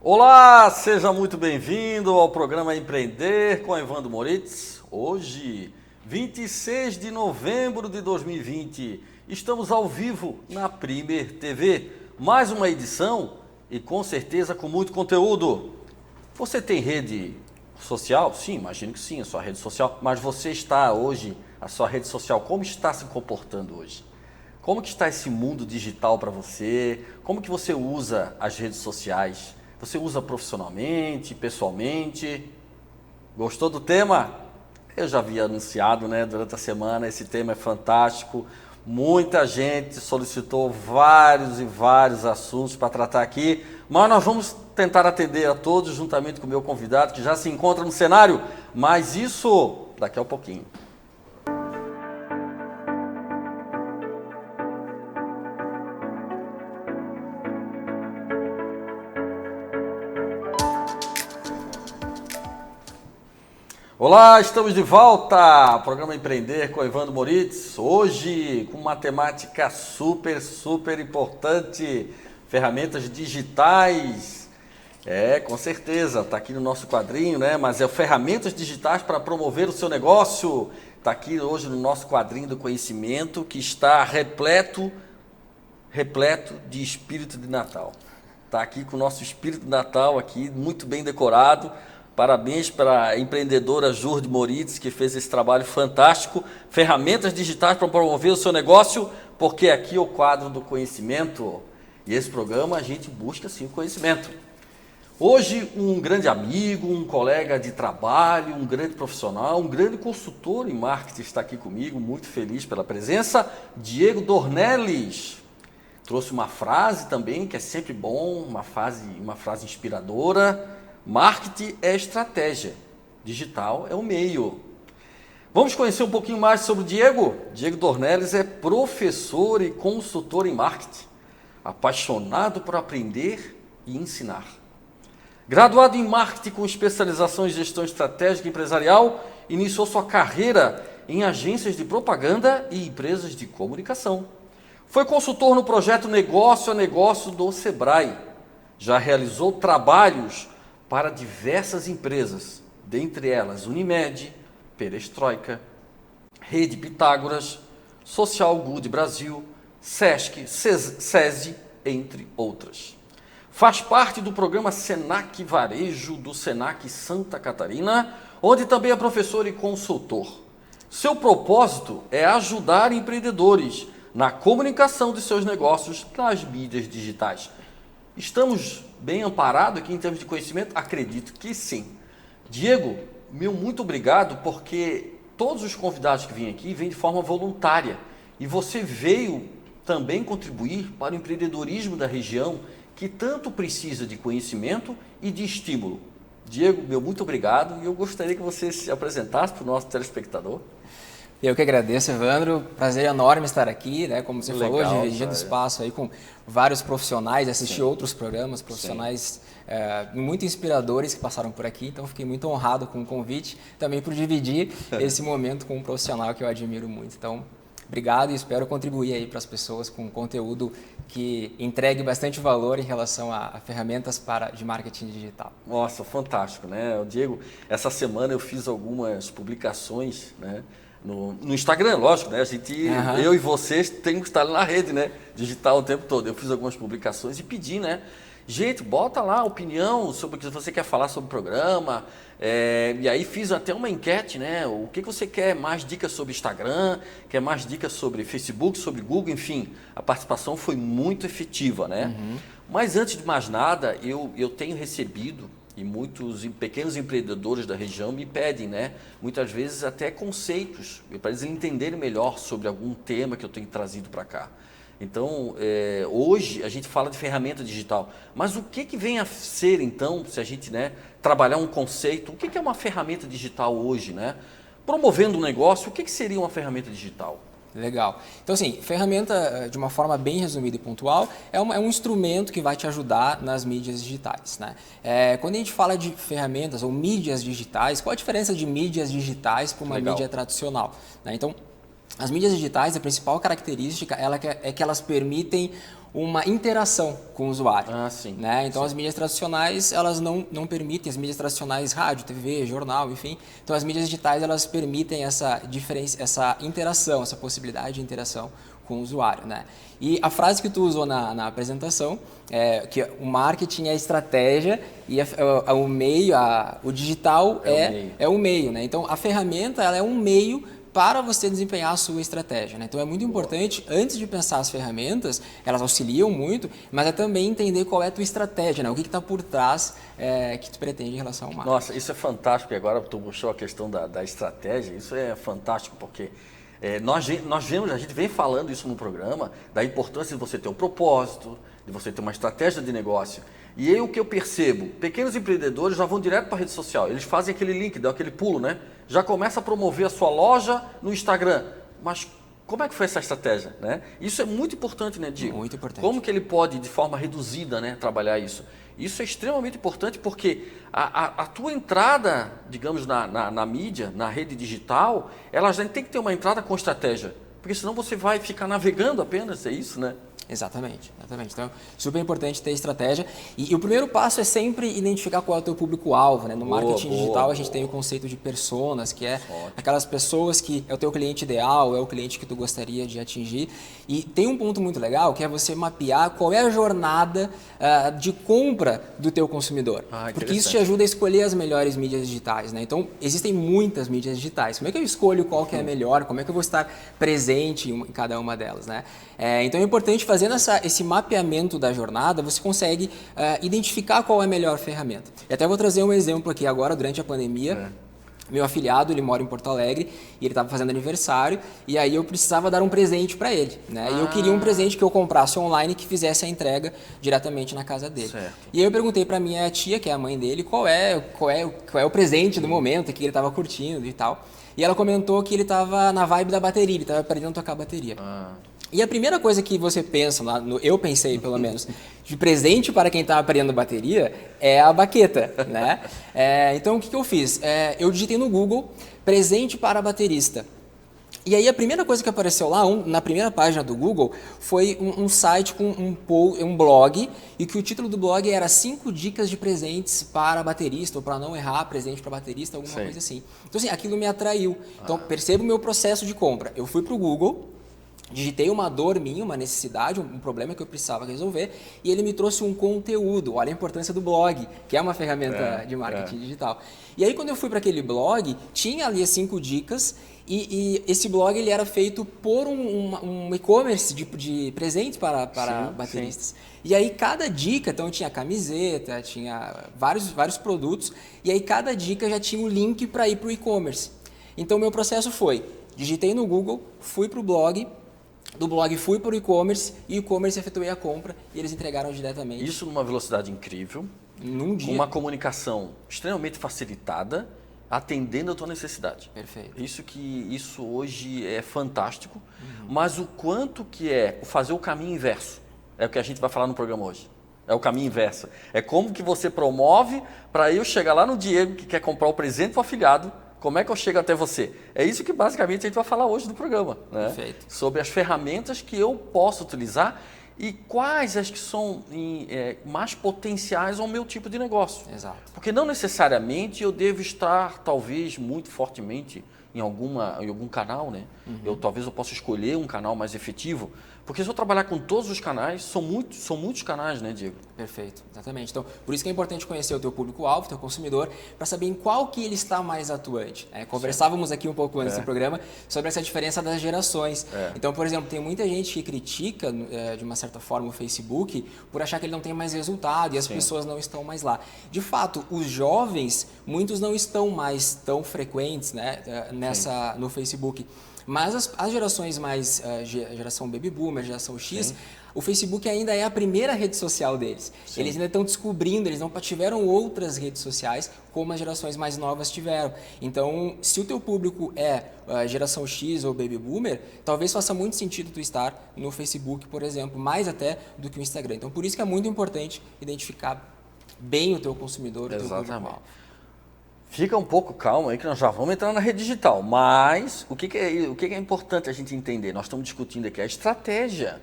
Olá, seja muito bem-vindo ao programa Empreender com Evandro Moritz. Hoje, 26 de novembro de 2020, estamos ao vivo na Primer TV. Mais uma edição e com certeza com muito conteúdo. Você tem rede social? Sim, imagino que sim, a sua rede social. Mas você está hoje, a sua rede social, como está se comportando hoje? Como que está esse mundo digital para você? Como que você usa as redes sociais? Você usa profissionalmente, pessoalmente? Gostou do tema? Eu já havia anunciado, durante a semana, esse tema é fantástico. Muita gente solicitou vários assuntos para tratar aqui, mas nós vamos tentar atender a todos juntamente com o meu convidado, que já se encontra no cenário, mas isso daqui a um pouquinho. Olá, estamos de volta, programa Empreender com Evandro Moritz, hoje com uma temática super importante, ferramentas digitais, com certeza, está aqui no nosso quadrinho, mas é ferramentas digitais para promover o seu negócio, está aqui hoje no nosso quadrinho do conhecimento que está repleto de espírito de Natal, está aqui com o nosso espírito de Natal aqui, muito bem decorado. Parabéns para a empreendedora Jurde Moritz, que fez esse trabalho fantástico. Ferramentas digitais para promover o seu negócio, porque aqui é o quadro do conhecimento. E esse programa a gente busca sim o conhecimento. Hoje um grande amigo, um colega de trabalho, um grande profissional, um grande consultor em marketing está aqui comigo, muito feliz pela presença. Diego Dornelles trouxe uma frase também, que é sempre bom, uma frase inspiradora. Marketing é estratégia, digital é o meio. Vamos conhecer um pouquinho mais sobre o Diego. Diego Dornelles é professor e consultor em marketing, apaixonado por aprender e ensinar. Graduado em marketing com especialização em gestão estratégica empresarial, iniciou sua carreira em agências de propaganda e empresas de comunicação. Foi consultor no projeto Negócio a Negócio do Sebrae. Já realizou trabalhos para diversas empresas, dentre elas Unimed, Perestroika, Rede Pitágoras, Social Good Brasil, Sesc, SESI, entre outras. Faz parte do programa Senac Varejo do Senac Santa Catarina, onde também é professor e consultor. Seu propósito é ajudar empreendedores na comunicação de seus negócios nas mídias digitais. Estamos bem amparados aqui em termos de conhecimento? Acredito que sim. Diego, muito obrigado, porque todos os convidados que vêm aqui vêm de forma voluntária. E você veio também contribuir para o empreendedorismo da região, que tanto precisa de conhecimento e de estímulo. Diego, muito obrigado, e eu gostaria que você se apresentasse para o nosso telespectador. Eu que agradeço, Evandro. Prazer enorme estar aqui, como você falou, dividindo espaço aí com vários profissionais, assistir outros programas, profissionais muito inspiradores que passaram por aqui. Então, fiquei muito honrado com o convite, também por dividir esse momento com um profissional que eu admiro muito. Então, obrigado e espero contribuir aí para as pessoas com conteúdo que entregue bastante valor em relação a ferramentas de marketing digital. Nossa, fantástico, Diego, essa semana eu fiz algumas publicações, no Instagram, lógico, a gente, eu e vocês temos que estar na rede, digital o tempo todo. Eu fiz algumas publicações e pedi, gente, bota lá a opinião sobre o que você quer falar sobre o programa, e aí fiz até uma enquete, o que você quer, mais dicas sobre Instagram, quer mais dicas sobre Facebook, sobre Google, enfim, a participação foi muito efetiva, Mas antes de mais nada, eu tenho recebido, e muitos pequenos empreendedores da região me pedem, muitas vezes até conceitos, para eles entenderem melhor sobre algum tema que eu tenho trazido para cá. Então, hoje a gente fala de ferramenta digital, mas o que vem a ser então, se a gente trabalhar um conceito, o que é uma ferramenta digital hoje? Promovendo um negócio, o que seria uma ferramenta digital? Legal. Então, assim, ferramenta, de uma forma bem resumida e pontual, é um instrumento que vai te ajudar nas mídias digitais. Quando a gente fala de ferramentas ou mídias digitais, qual a diferença de mídias digitais para uma mídia tradicional? Então, as mídias digitais, a principal característica é que elas permitem uma interação com o usuário. Sim. Né? Então, sim. as mídias tradicionais, elas não permitem, as mídias tradicionais, rádio, TV, jornal, enfim. Então, as mídias digitais, elas permitem essa interação, essa possibilidade de interação com o usuário, né? E a frase que tu usou na apresentação é que o marketing é a estratégia e o meio, o digital é o meio, né? Então, a ferramenta ela é um meio para você desempenhar a sua estratégia, né? Então, é muito importante, antes de pensar as ferramentas, elas auxiliam muito, mas é também entender qual é a tua estratégia, né? O que está por trás que tu pretende em relação ao marketing. Nossa, isso é fantástico, e agora tu puxou a questão da estratégia, isso é fantástico, porque nós vemos, a gente vem falando isso no programa, da importância de você ter um propósito, de você ter uma estratégia de negócio. E aí o que eu percebo, pequenos empreendedores já vão direto para a rede social, eles fazem aquele link, dão aquele pulo, né? Já começa a promover a sua loja no Instagram, mas como é que foi essa estratégia, né? Isso é muito importante, né, Diego? Muito importante. Como que ele pode, de forma reduzida, né, trabalhar isso? Isso é extremamente importante porque a tua entrada, digamos, na mídia, na rede digital, ela já tem que ter uma entrada com estratégia, porque senão você vai ficar navegando apenas, é isso, né? Exatamente. Então, super importante ter estratégia. E o primeiro passo é sempre identificar qual é o teu público-alvo, né? No marketing digital, a gente tem o conceito de personas, que é aquelas pessoas que é o teu cliente ideal, é o cliente que tu gostaria de atingir. E tem um ponto muito legal, que é você mapear qual é a jornada de compra do teu consumidor. Porque isso te ajuda a escolher as melhores mídias digitais, né? Então, existem muitas mídias digitais. Como é que eu escolho qual que é a melhor? Como é que eu vou estar presente em cada uma delas, né? Então, é importante fazendo esse mapeamento da jornada, você consegue identificar qual é a melhor ferramenta. E até vou trazer um exemplo aqui agora, durante a pandemia. Meu afilhado, ele mora em Porto Alegre e ele estava fazendo aniversário e aí eu precisava dar um presente para ele, né? E eu queria um presente que eu comprasse online e que fizesse a entrega diretamente na casa dele. Certo. E aí eu perguntei para minha tia, que é a mãe dele, qual é o presente do momento, que ele estava curtindo e tal. E ela comentou que ele estava na vibe da bateria, ele estava aprendendo a tocar bateria. E a primeira coisa que você pensa, eu pensei pelo menos, de presente para quem está aprendendo bateria é a baqueta, né? Então o que eu fiz? Eu digitei no Google, presente para baterista. E aí a primeira coisa que apareceu lá, na primeira página do Google, foi um site com um blog, e que o título do blog era 5 dicas de presentes para baterista, ou para não errar, presente para baterista, alguma coisa assim. Então assim, aquilo me atraiu. Então perceba o meu processo de compra. Eu fui para o Google, digitei uma dor minha, uma necessidade, um problema que eu precisava resolver, e ele me trouxe um conteúdo. Olha a importância do blog, que é uma ferramenta de marketing digital. E aí quando eu fui para aquele blog, tinha ali as 5 dicas, e esse blog ele era feito por um e-commerce de presentes para bateristas. Sim. E aí cada dica, então tinha camiseta, tinha vários produtos, e aí cada dica já tinha o link para ir para o e-commerce. Então o meu processo foi, digitei no Google, fui para o blog, do blog fui para o e-commerce e o e-commerce efetuei a compra e eles entregaram diretamente. Isso numa velocidade incrível, num dia. Com uma comunicação extremamente facilitada, atendendo a tua necessidade. Perfeito. Isso hoje é fantástico, mas o quanto que é fazer o caminho inverso, é o que a gente vai falar no programa hoje. É o caminho inverso. É como que você promove para eu chegar lá no Diego que quer comprar o presente para o afilhado. Como é que eu chego até você? É isso que basicamente a gente vai falar hoje no programa, né? Perfeito. Sobre as ferramentas que eu posso utilizar e quais as que são mais potenciais ao meu tipo de negócio. Exato. Porque não necessariamente eu devo estar, talvez, muito fortemente em algum canal, né? Talvez eu possa escolher um canal mais efetivo, porque se eu trabalhar com todos os canais, são muitos canais, né, Diego? Perfeito, exatamente. Então, por isso que é importante conhecer o teu público-alvo, o teu consumidor, para saber em qual que ele está mais atuante. Conversávamos aqui um pouco antes do programa sobre essa diferença das gerações. Então, por exemplo, tem muita gente que critica, de uma certa forma, o Facebook por achar que ele não tem mais resultado e as pessoas não estão mais lá. De fato, os jovens, muitos não estão mais tão frequentes, né, no Facebook. Mas as gerações mais, geração Baby Boomer, geração X, o Facebook ainda é a primeira rede social deles. Sim. Eles ainda estão descobrindo, eles não tiveram outras redes sociais como as gerações mais novas tiveram. Então, se o teu público é geração X ou Baby Boomer, talvez faça muito sentido tu estar no Facebook, por exemplo, mais até do que o Instagram. Então, por isso que é muito importante identificar bem o teu consumidor, o teu público-alvo. Fica um pouco calmo aí que nós já vamos entrar na rede digital, mas o que é importante a gente entender? Nós estamos discutindo aqui a estratégia,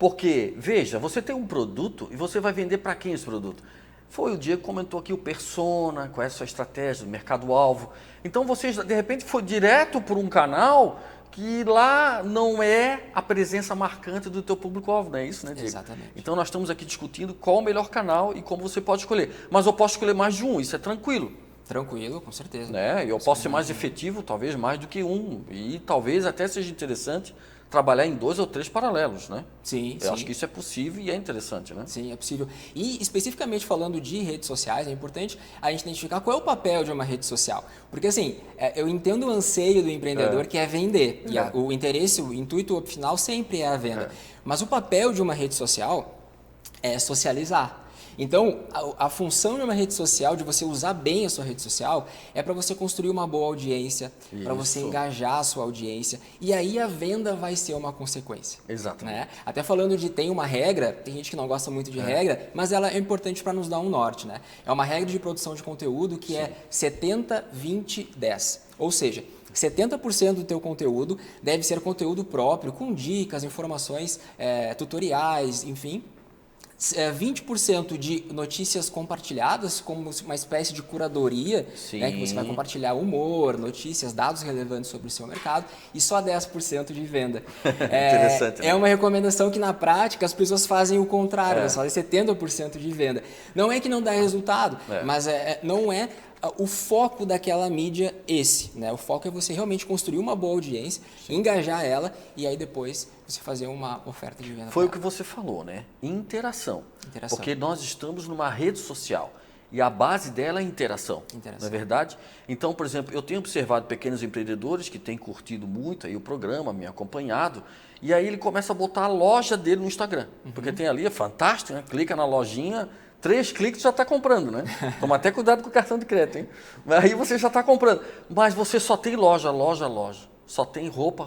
Porque, veja, você tem um produto e você vai vender para quem esse produto? Foi o Diego que comentou aqui o persona, qual é a sua estratégia, o mercado-alvo. Então você, de repente, foi direto por um canal que lá não é a presença marcante do teu público-alvo, não é isso, né, Diego? Exatamente. Então nós estamos aqui discutindo qual o melhor canal e como você pode escolher. Mas eu posso escolher mais de um, isso é tranquilo. Tranquilo, com certeza. Né? Eu posso ser mais efetivo, talvez mais do que um. E talvez até seja interessante trabalhar em 2 ou 3 paralelos, né? Sim, Eu acho que isso é possível e é interessante, né? Sim, é possível. E especificamente falando de redes sociais, é importante a gente identificar qual é o papel de uma rede social. Porque assim, eu entendo o anseio do empreendedor que é vender. E o interesse, o intuito final sempre é a venda. Mas o papel de uma rede social é socializar. Então, a função de uma rede social, de você usar bem a sua rede social, é para você construir uma boa audiência, para você engajar a sua audiência, e aí a venda vai ser uma consequência. Exatamente. Né? Até falando de tem uma regra, tem gente que não gosta muito de regra, mas ela é importante para nos dar um norte. Né? É uma regra de produção de conteúdo que é 70, 20, 10. Ou seja, 70% do teu conteúdo deve ser conteúdo próprio, com dicas, informações, tutoriais, enfim. 20% de notícias compartilhadas, como uma espécie de curadoria, né, que você vai compartilhar humor, notícias, dados relevantes sobre o seu mercado, e só 10% de venda. Interessante, né? É uma recomendação que, na prática, as pessoas fazem o contrário, elas fazem 70% de venda. Não é que não dá resultado, mas não é o foco daquela mídia esse, né? O foco é você realmente construir uma boa audiência, engajar ela e aí depois você fazer uma oferta de venda. Foi o que você falou, né? Interação. Porque nós estamos numa rede social e a base dela é interação. Não é verdade? Então, por exemplo, eu tenho observado pequenos empreendedores que têm curtido muito aí o programa, me acompanhado, e aí ele começa a botar a loja dele no Instagram. Porque tem ali, é fantástico, né? Clica na lojinha, 3 cliques já está comprando, né? Toma até cuidado com o cartão de crédito, hein? Aí você já está comprando. Mas você só tem loja. Só tem roupa,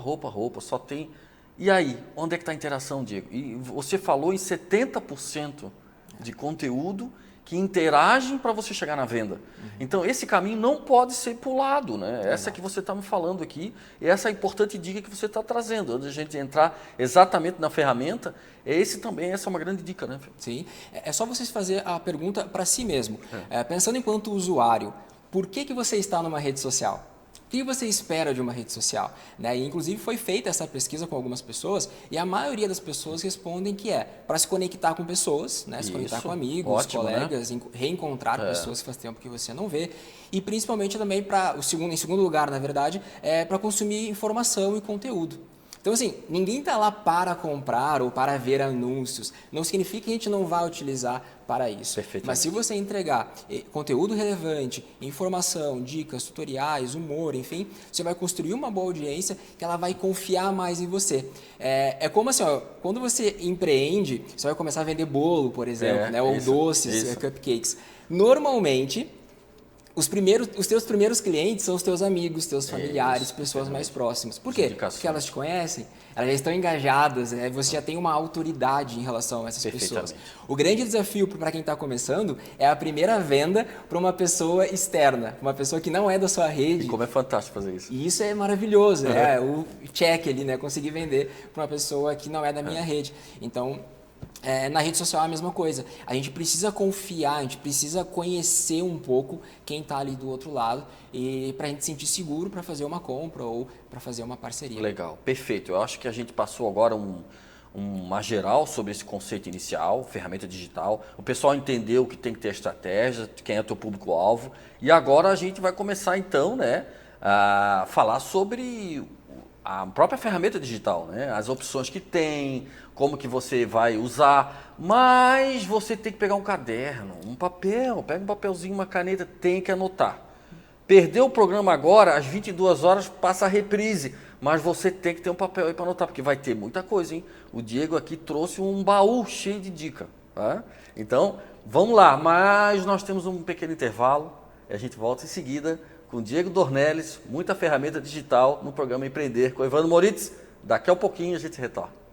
só tem... E aí, onde é que está a interação, Diego? E você falou em 70% de conteúdo que interagem para você chegar na venda. Então, esse caminho não pode ser pulado, né? Essa que você está me falando aqui, e essa é a importante dica que você está trazendo. Antes de a gente entrar exatamente na ferramenta, essa é uma grande dica, né? Sim, é só você fazer a pergunta para si mesmo. Pensando enquanto usuário, por que você está numa rede social? O que você espera de uma rede social? Né? E, inclusive, foi feita essa pesquisa com algumas pessoas e a maioria das pessoas respondem que é para se conectar com pessoas, né? Se conectar com amigos, ótimo, colegas, né? Reencontrar pessoas que faz tempo que você não vê. E, principalmente, também, em segundo lugar, na verdade, para consumir informação e conteúdo. Então, assim, ninguém está lá para comprar ou para ver anúncios. Não significa que a gente não vai utilizar para isso. Mas se você entregar conteúdo relevante, informação, dicas, tutoriais, humor, enfim, você vai construir uma boa audiência que ela vai confiar mais em você. É como assim, ó, quando você empreende, você vai começar a vender bolo, por exemplo, né, ou doces, cupcakes. Normalmente... Os teus primeiros clientes são os teus amigos, teus familiares, pessoas mais próximas. Por quê? Porque elas te conhecem, elas já estão engajadas, né? Você já tem uma autoridade em relação a essas pessoas. O grande desafio para quem está começando é a primeira venda para uma pessoa externa, uma pessoa que não é da sua rede. E como é fantástico fazer isso. E isso é maravilhoso, o check ali, né? Conseguir vender para uma pessoa que não é da minha rede. Então... na rede social é a mesma coisa. A gente precisa confiar, a gente precisa conhecer um pouco quem está ali do outro lado e para a gente se sentir seguro para fazer uma compra ou para fazer uma parceria. Legal, perfeito. Eu acho que a gente passou agora uma geral sobre esse conceito inicial, ferramenta digital. O pessoal entendeu que tem que ter estratégia, quem é o teu público-alvo. E agora a gente vai começar então, né, a falar sobre a própria ferramenta digital, né? As opções que tem, como que você vai usar, mas você tem que pegar um caderno, um papel, pega um papelzinho, uma caneta, tem que anotar. Perdeu o programa agora, às 22 horas passa a reprise, mas você tem que ter um papel aí para anotar, porque vai ter muita coisa, hein? O Diego aqui trouxe um baú cheio de dica, tá? Então, vamos lá, mas nós temos um pequeno intervalo, e a gente volta em seguida com Diego Dornelles, muita ferramenta digital no programa Empreender com Evandro Moritz. Daqui a pouquinho a gente retorna.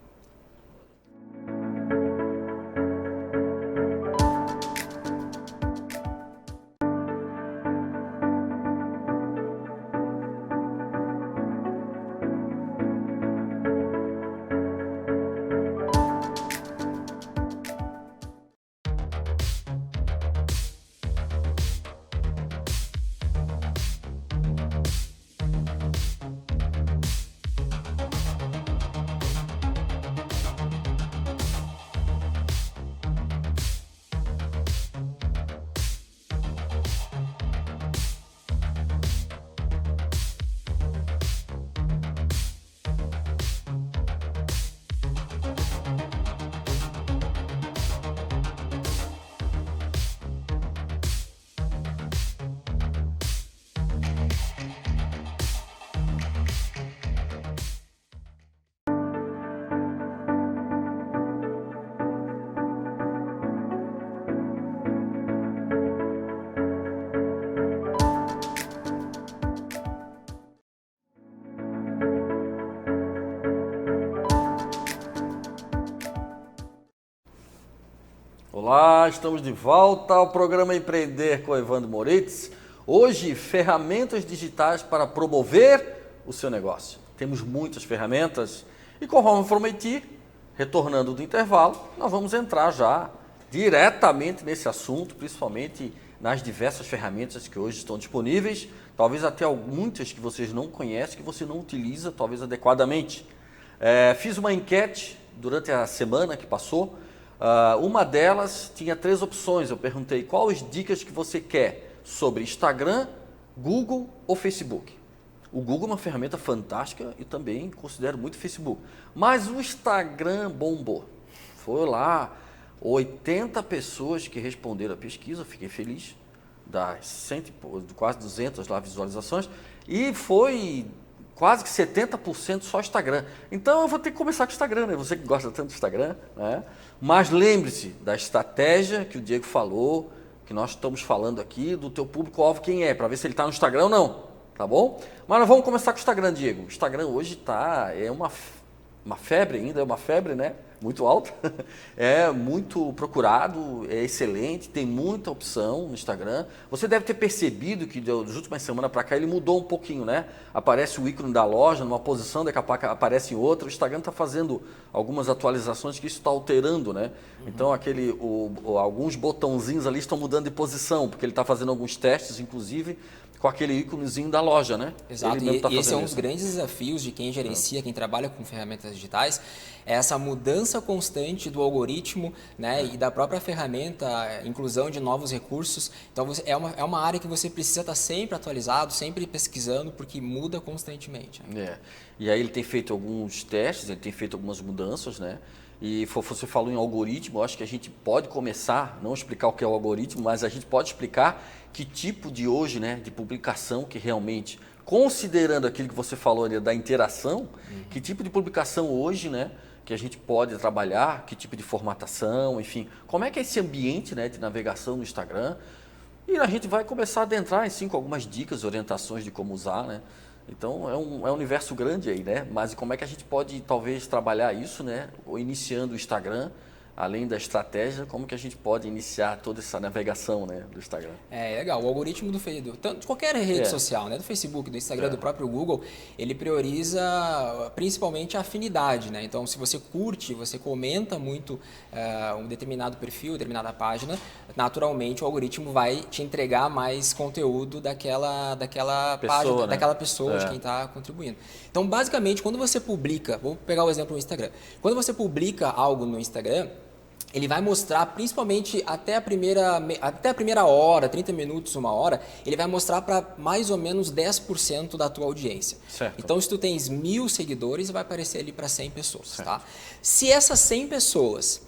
Olá, estamos de volta ao programa Empreender com Evandro Moritz. Hoje, ferramentas digitais para promover o seu negócio. Temos muitas ferramentas e, conforme prometi, retornando do intervalo, nós vamos entrar já diretamente nesse assunto, principalmente nas diversas ferramentas que hoje estão disponíveis, talvez até muitas que vocês não conhecem, que você não utiliza talvez adequadamente. Fiz uma enquete durante a semana que passou. Uma delas tinha 3 opções. Eu perguntei quais dicas que você quer sobre Instagram, Google ou Facebook. O Google é uma ferramenta fantástica e também considero muito o Facebook. Mas o Instagram bombou. Foi lá 80 pessoas que responderam a pesquisa, fiquei feliz, das quase 200 lá visualizações, e foi quase que 70% só Instagram. Então eu vou ter que começar com o Instagram, né? Você que gosta tanto do Instagram, né? Mas lembre-se da estratégia que o Diego falou, que nós estamos falando aqui, do teu público-alvo quem é, para ver se ele está no Instagram ou não, tá bom? Mas nós vamos começar com o Instagram, Diego. O Instagram hoje é uma febre ainda, é uma febre, né? Muito alta, é muito procurado, é excelente, tem muita opção no Instagram. Você deve ter percebido que das últimas semanas para cá ele mudou um pouquinho, né? Aparece o ícone da loja numa posição, daqui a pouco aparece em outra. O Instagram está fazendo algumas atualizações que isso está alterando, né? Então alguns botãozinhos ali estão mudando de posição, porque ele está fazendo alguns testes, inclusive, com aquele íconezinho da loja, né? Exato, e esse é um dos grandes desafios de quem gerencia, quem trabalha com ferramentas digitais, é essa mudança constante do algoritmo, né, e da própria ferramenta, a inclusão de novos recursos. Então, é uma área que você precisa estar sempre atualizado, sempre pesquisando, porque muda constantemente. Né? E aí ele tem feito alguns testes, ele tem feito algumas mudanças, né? E você falou em algoritmo, eu acho que a gente pode começar, não explicar o que é o algoritmo, mas a gente pode explicar que tipo de hoje, né, de publicação que realmente, considerando aquilo que você falou ali da interação, que tipo de publicação hoje, né, que a gente pode trabalhar, que tipo de formatação, enfim, como é que é esse ambiente, né, de navegação no Instagram. E a gente vai começar a adentrar com algumas dicas, orientações de como usar, né. Então é um universo grande aí, né? Mas como é que a gente pode talvez trabalhar isso, né? Ou iniciando o Instagram, além da estratégia, como que a gente pode iniciar toda essa navegação, né, do Instagram? É legal, o algoritmo de qualquer rede social, né, do Facebook, do Instagram, do próprio Google, ele prioriza principalmente a afinidade, né? Então, se você curte, você comenta muito um determinado perfil, determinada página, naturalmente o algoritmo vai te entregar mais conteúdo daquela página, né? Daquela pessoa, de quem está contribuindo. Então, basicamente, quando você publica, vou pegar o exemplo do Instagram, quando você publica algo no Instagram, ele vai mostrar, principalmente até a primeira hora, 30 minutos, 1 hora, ele vai mostrar para mais ou menos 10% da tua audiência. Certo. Então, se tu tens 1000 seguidores, vai aparecer ali para 100 pessoas. Tá? Se essas 100 pessoas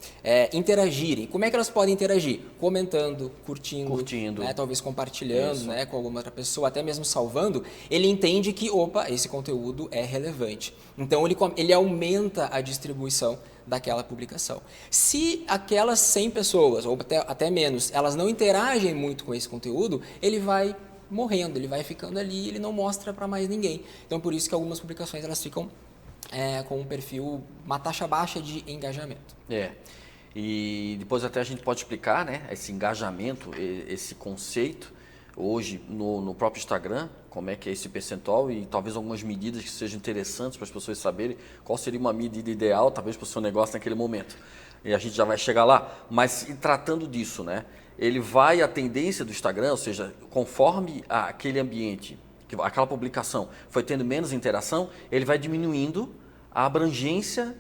interagirem, como é que elas podem interagir? Comentando, curtindo. Né? Talvez compartilhando, né, com alguma outra pessoa, até mesmo salvando, ele entende que, esse conteúdo é relevante. Então, ele aumenta a distribuição daquela publicação. Se aquelas 100 pessoas, ou até menos, elas não interagem muito com esse conteúdo, ele vai morrendo, ele vai ficando ali, ele não mostra para mais ninguém. Então, por isso que algumas publicações elas ficam com um perfil, uma taxa baixa de engajamento. E depois até a gente pode explicar, né, esse engajamento, esse conceito, hoje no próprio Instagram, como é que é esse percentual e talvez algumas medidas que sejam interessantes para as pessoas saberem qual seria uma medida ideal, talvez para o seu negócio naquele momento. E a gente já vai chegar lá. Mas tratando disso, né, a tendência do Instagram, ou seja, conforme aquele ambiente, aquela publicação foi tendo menos interação, ele vai diminuindo a abrangência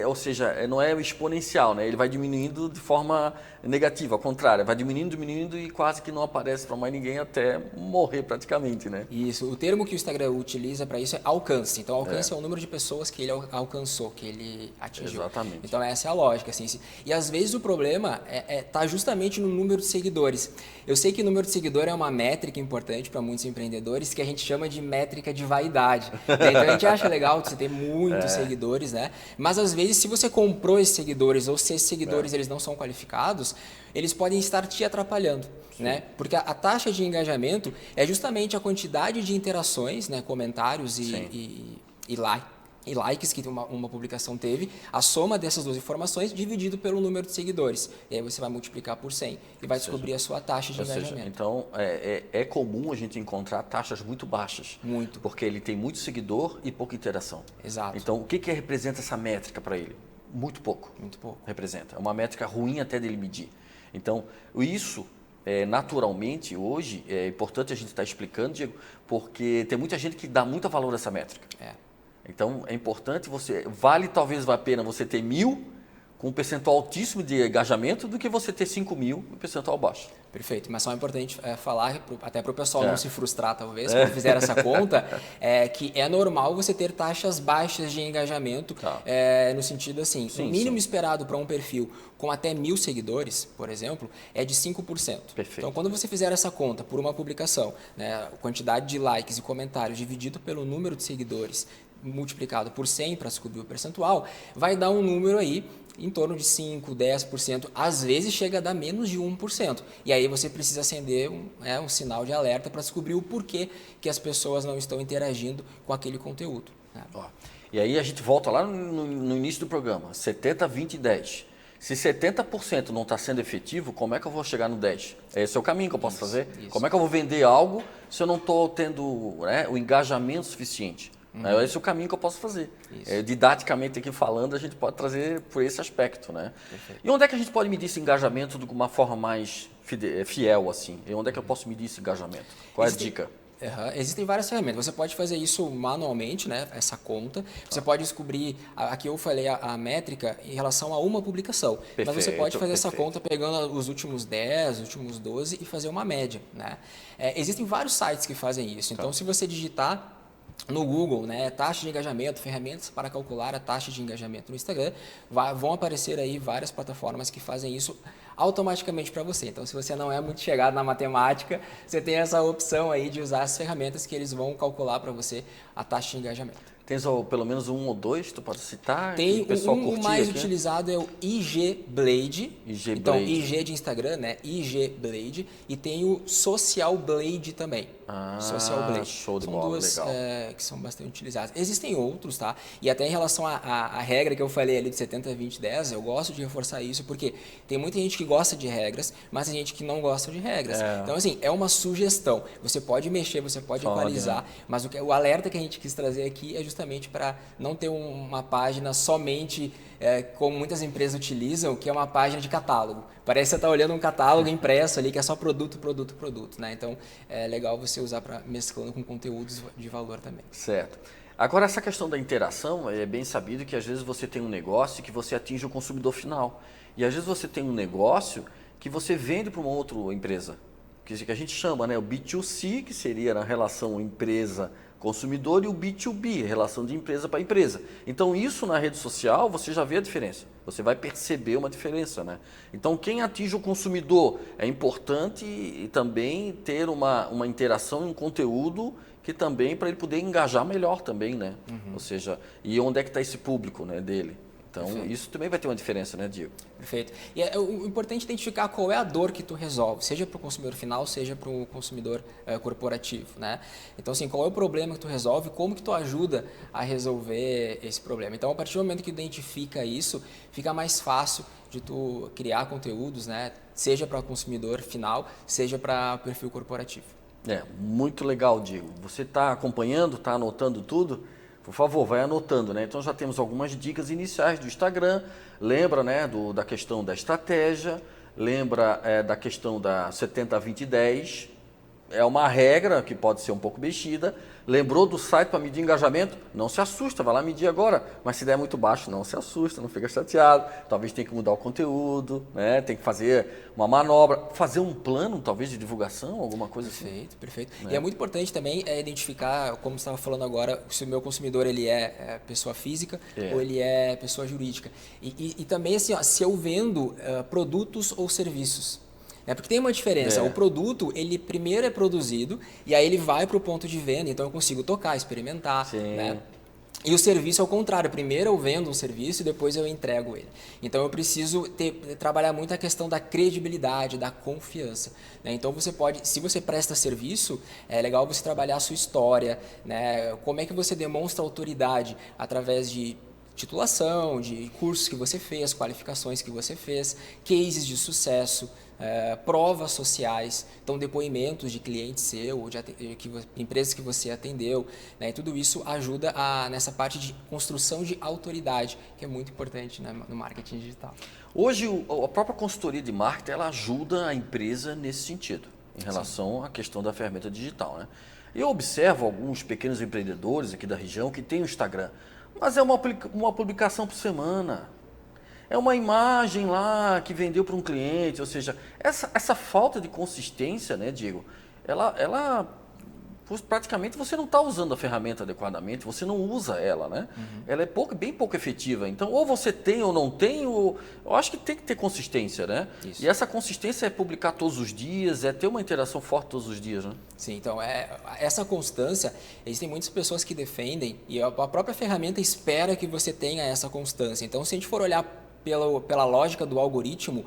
ou seja, não é exponencial, né? Ele vai diminuindo de forma negativa, ao contrário, vai diminuindo e quase que não aparece para mais ninguém até morrer praticamente, né? Isso, o termo que o Instagram utiliza para isso é alcance. Então, alcance é o número de pessoas que ele alcançou, que ele atingiu. Exatamente. Então, essa é a lógica. Assim. E às vezes o problema tá justamente no número de seguidores. Eu sei que o número de seguidor é uma métrica importante para muitos empreendedores que a gente chama de métrica de vaidade. Então, a gente acha legal você ter muitos seguidores, né? Mas às vezes, se você comprou esses seguidores ou se esses seguidores eles não são qualificados, eles podem estar te atrapalhando, né? Porque a taxa de engajamento é justamente a quantidade de interações, né? Comentários e e likes que uma publicação teve, a soma dessas duas informações dividido pelo número de seguidores. E aí você vai multiplicar por 100 e vai descobrir a sua taxa de engajamento. Então, é comum a gente encontrar taxas muito baixas. Muito. Porque ele tem muito seguidor e pouca interação. Exato. Então, o que representa essa métrica para ele? Muito pouco. Muito pouco. Representa. É uma métrica ruim até dele medir. Então, isso... naturalmente, hoje, é importante a gente estar explicando, Diego, porque tem muita gente que dá muito valor a essa métrica. Então, é importante talvez valha a pena você ter 1.000 com um percentual altíssimo de engajamento do que você ter 5.000 com um percentual baixo. Perfeito, mas só é importante falar, até para o pessoal não se frustrar talvez, quando fizer essa conta, que é normal você ter taxas baixas de engajamento, no sentido assim, o mínimo esperado para um perfil com até 1.000 seguidores, por exemplo, é de 5%. Perfeito. Então, quando você fizer essa conta por uma publicação, né, a quantidade de likes e comentários dividido pelo número de seguidores, multiplicado por 100 para descobrir o percentual, vai dar um número aí em torno de 5%, 10%, às vezes chega a dar menos de 1%. E aí você precisa acender um sinal de alerta para descobrir o porquê que as pessoas não estão interagindo com aquele conteúdo. Né? E aí a gente volta lá no início do programa, 70, 20 e 10. Se 70% não está sendo efetivo, como é que eu vou chegar no 10%? Esse é o caminho que eu posso fazer? Isso. Como é que eu vou vender algo se eu não estou tendo o engajamento suficiente? Esse é o caminho que eu posso fazer. Didaticamente aqui falando, a gente pode trazer por esse aspecto. Né? E onde é que a gente pode medir esse engajamento de uma forma mais fiel? Assim? E onde é que eu posso medir esse engajamento? Qual é a dica? Existem várias ferramentas. Você pode fazer isso manualmente, né? Essa conta. Você pode descobrir, aqui eu falei a métrica em relação a uma publicação. Perfeito, mas você pode fazer essa conta pegando os últimos 10, os últimos 12 e fazer uma média. Né? Existem vários sites que fazem isso. Então, se você digitar no Google, né, taxa de engajamento, ferramentas para calcular a taxa de engajamento no Instagram, vão aparecer aí várias plataformas que fazem isso automaticamente para você. Então, se você não é muito chegado na matemática, você tem essa opção aí de usar as ferramentas que eles vão calcular para você a taxa de engajamento. Tens pelo menos um ou dois, tu pode citar? Tem o mais utilizado é o IG Blade. Então, IG de Instagram, né? IG Blade. E tem o Social Blade também. Social Blade. Show de são bola, duas legal. Que são bastante utilizadas. Existem outros, tá? E até em relação à regra que eu falei ali de 70, 20, 10, eu gosto de reforçar isso, porque tem muita gente que gosta de regras, mas tem gente que não gosta de regras. Então, assim, é uma sugestão. Você pode mexer, você pode equalizar, né? Mas o alerta que a gente quis trazer aqui é justamente para não ter uma página somente, como muitas empresas utilizam, que é uma página de catálogo. Parece que você está olhando um catálogo impresso ali, que é só produto, produto, produto. Né? Então, é legal você usar para mesclando com conteúdos de valor também. Certo. Agora, essa questão da interação, é bem sabido que às vezes você tem um negócio que você atinge o consumidor final. E às vezes você tem um negócio que você vende para uma outra empresa, que a gente chama, né, o B2C, que seria na relação empresa-consumidor, e o B2B, relação de empresa para empresa. Então, isso na rede social, você já vê a diferença. Você vai perceber uma diferença. Né? Então, quem atinge o consumidor é importante e também ter uma interação e um conteúdo que também para ele poder engajar melhor também, né? Ou seja, e onde é que está esse público, né, dele? Então, perfeito. Isso também vai ter uma diferença, né, Diego? Perfeito. E o importante é identificar qual é a dor que tu resolve, seja para o consumidor final, seja para o consumidor corporativo, né? Então, assim, qual é o problema que tu resolve, como que tu ajuda a resolver esse problema. Então, a partir do momento que tu identifica isso, fica mais fácil de tu criar conteúdos, né? Seja para o consumidor final, seja para o perfil corporativo. Muito legal, Diego. Você está acompanhando, está anotando tudo? Por favor, vai anotando, né? Então já temos algumas dicas iniciais do Instagram. Lembra, né, da questão da estratégia, lembra da questão da 70, 20, 10. É uma regra que pode ser um pouco mexida. Lembrou do site para medir engajamento? Não se assusta, vai lá medir agora. Mas se der muito baixo, não se assusta, não fica chateado. Talvez tenha que mudar o conteúdo, né? Tem que fazer uma manobra, fazer um plano, talvez, de divulgação, alguma coisa assim. Perfeito. Né? E é muito importante também identificar, como você estava falando agora, se o meu consumidor ele é pessoa física ou ele é pessoa jurídica. E também, assim, se eu vendo produtos ou serviços. Porque tem uma diferença, o produto, ele primeiro é produzido e aí ele vai para o ponto de venda, então eu consigo tocar, experimentar, né? E o serviço é o contrário, primeiro eu vendo um serviço e depois eu entrego ele. Então eu preciso trabalhar muito a questão da credibilidade, da confiança. Né? Então você pode, se você presta serviço, é legal você trabalhar a sua história, né? Como é que você demonstra autoridade através de titulação, de cursos que você fez, qualificações que você fez, cases de sucesso, provas sociais, então depoimentos de clientes seu, empresas que você atendeu, né? E tudo isso ajuda nessa parte de construção de autoridade, que é muito importante, né, no marketing digital. Hoje, a própria consultoria de marketing, ela ajuda a empresa nesse sentido, em relação à questão da ferramenta digital, né? Eu observo alguns pequenos empreendedores aqui da região que têm o Instagram, mas é uma publicação por semana. É uma imagem lá que vendeu para um cliente, ou seja, essa falta de consistência, né, Diego, ela praticamente você não está usando a ferramenta adequadamente, você não usa ela, né? Ela é bem pouco efetiva. Então, ou você tem ou não tem, eu acho que tem que ter consistência, né? Isso. E essa consistência é publicar todos os dias, é ter uma interação forte todos os dias, né? Sim, então essa constância, existem muitas pessoas que defendem e a própria ferramenta espera que você tenha essa constância. Então, se a gente for olhar pela lógica do algoritmo,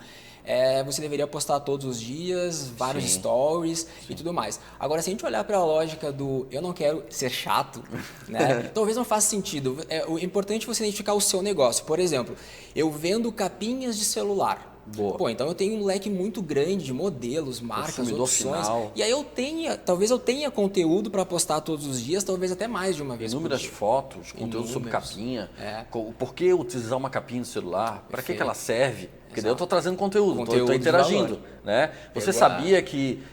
você deveria postar todos os dias, vários stories e tudo mais. Agora, se a gente olhar pela lógica do eu não quero ser chato, né? Talvez não faça sentido. O importante é você identificar o seu negócio. Por exemplo, eu vendo capinhas de celular. Boa. Pô, então eu tenho um leque muito grande de modelos, marcas, opções. Final. E aí talvez eu tenha conteúdo para postar todos os dias, talvez até mais de uma vez. Inúmeras fotos, conteúdo sobre capinha. Por que utilizar uma capinha no celular? Para que ela serve? Porque daí eu estou trazendo conteúdo, estou interagindo. Né? Você sabia que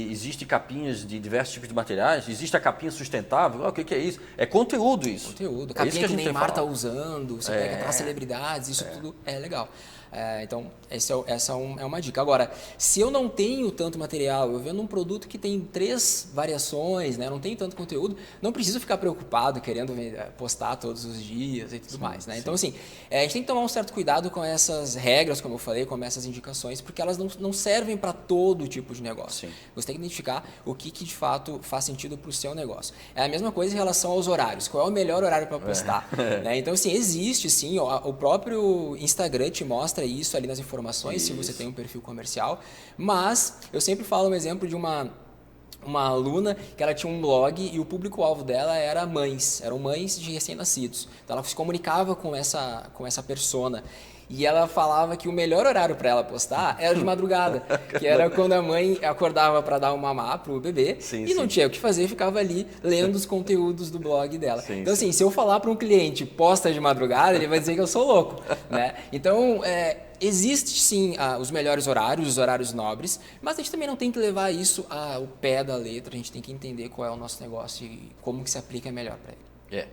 existem capinhas de diversos tipos de materiais? Existe a capinha sustentável? O que é isso? É conteúdo isso. Conteúdo. Capinha que o Neymar está usando, você pega para celebridades, isso tudo é legal. Então, essa é uma dica. Agora, se eu não tenho tanto material, eu vendo um produto que tem 3 variações, né? Não tem tanto conteúdo, não preciso ficar preocupado querendo postar todos os dias e tudo mais. Né? Então, assim, a gente tem que tomar um certo cuidado com essas regras, como eu falei, com essas indicações, porque elas não servem para todo tipo de negócio. Sim. Você tem que identificar o que de fato faz sentido para o seu negócio. É a mesma coisa em relação aos horários. Qual é o melhor horário para postar? Né? Então, assim, existe sim, o próprio Instagram te mostra isso ali nas informações, se você tem um perfil comercial, mas eu sempre falo um exemplo de uma aluna que ela tinha um blog e o público-alvo dela eram mães de recém-nascidos. Então ela se comunicava com essa persona. E ela falava que o melhor horário para ela postar era de madrugada, que era quando a mãe acordava para dar uma mamá pro bebê e não tinha o que fazer, ficava ali lendo os conteúdos do blog dela. Então, assim, se eu falar para um cliente posta de madrugada, ele vai dizer que eu sou louco, né? Então, existe sim os melhores horários, os horários nobres, mas a gente também não tem que levar isso ao pé da letra, a gente tem que entender qual é o nosso negócio e como que se aplica melhor para ele.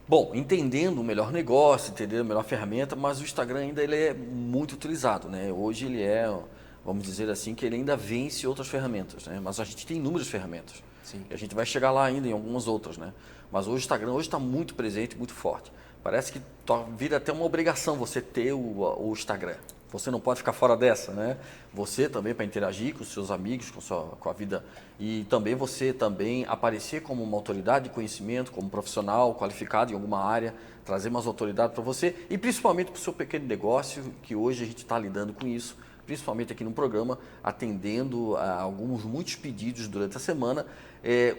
Bom, entendendo o melhor negócio, entendendo a melhor ferramenta, mas o Instagram ainda ele é muito utilizado, né? Hoje ele vamos dizer assim, que ele ainda vence outras ferramentas, né? Mas a gente tem inúmeras ferramentas. Sim. E a gente vai chegar lá ainda em algumas outras, né? Mas hoje o Instagram está muito presente, muito forte. Parece que vira até uma obrigação você ter o Instagram. Você não pode ficar fora dessa, né? Você também para interagir com os seus amigos, com a vida e também você também aparecer como uma autoridade de conhecimento, como profissional qualificado em alguma área, trazer mais autoridade para você e principalmente para o seu pequeno negócio, que hoje a gente está lidando com isso, principalmente aqui no programa, atendendo a muitos pedidos durante a semana,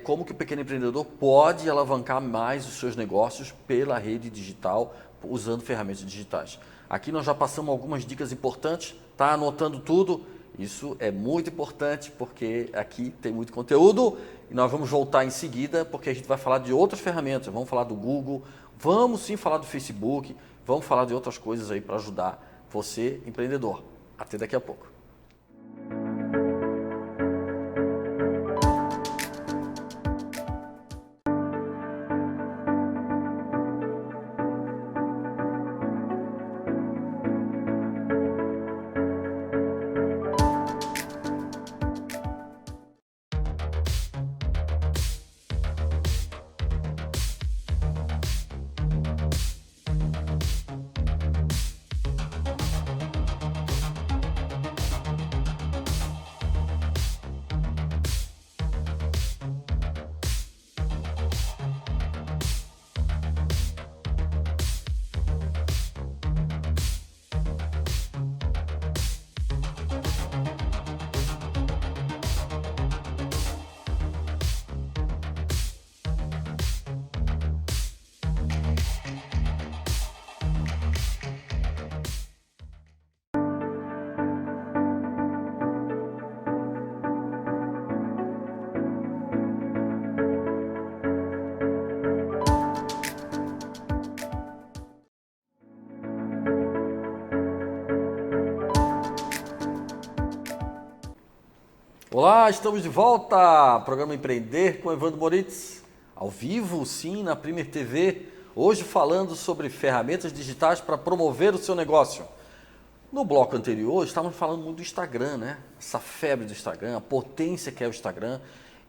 como que o pequeno empreendedor pode alavancar mais os seus negócios pela rede digital, usando ferramentas digitais. Aqui nós já passamos algumas dicas importantes, tá anotando tudo? Isso é muito importante porque aqui tem muito conteúdo e nós vamos voltar em seguida porque a gente vai falar de outras ferramentas, vamos falar do Google, vamos sim falar do Facebook, vamos falar de outras coisas aí para ajudar você, empreendedor. Até daqui a pouco. Olá, estamos de volta. Programa Empreender com Evandro Moritz. Ao vivo, sim, na Premier TV. Hoje falando sobre ferramentas digitais para promover o seu negócio. No bloco anterior, estávamos falando muito do Instagram, né? Essa febre do Instagram, a potência que é o Instagram.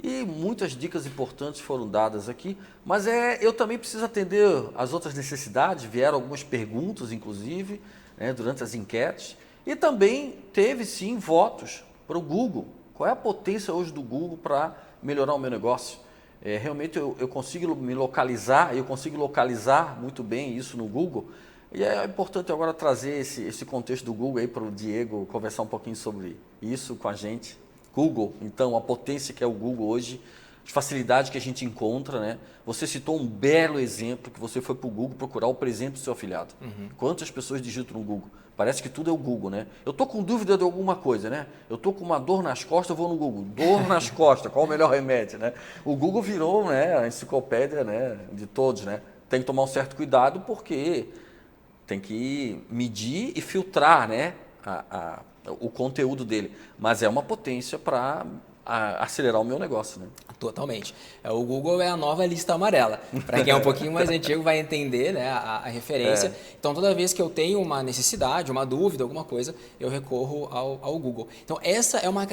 E muitas dicas importantes foram dadas aqui. Mas eu também preciso atender as outras necessidades. Vieram algumas perguntas, inclusive, né, durante as enquetes. E também teve, sim, votos para o Google. Qual é a potência hoje do Google para melhorar o meu negócio? Realmente eu consigo me localizar, eu consigo localizar muito bem isso no Google. E é importante agora trazer esse contexto do Google aí para o Diego conversar um pouquinho sobre isso com a gente. Google, então, a potência que é o Google hoje, as facilidades que a gente encontra, né? Você citou um belo exemplo que você foi para o Google procurar o presente do seu afiliado. Quantas pessoas digitam no Google? Parece que tudo é o Google, né? Eu estou com dúvida de alguma coisa, né? Eu estou com uma dor nas costas, eu vou no Google. Dor nas costas, qual o melhor remédio, né? O Google virou, né, a enciclopédia, né, de todos, né? Tem que tomar um certo cuidado porque tem que medir e filtrar, né, o conteúdo dele. Mas é uma potência para acelerar o meu negócio, né? Totalmente. O Google é a nova lista amarela. Para quem é um pouquinho mais antigo vai entender, né, a referência. Então, toda vez que eu tenho uma necessidade, uma dúvida, alguma coisa, eu recorro ao Google. Então, essa é uma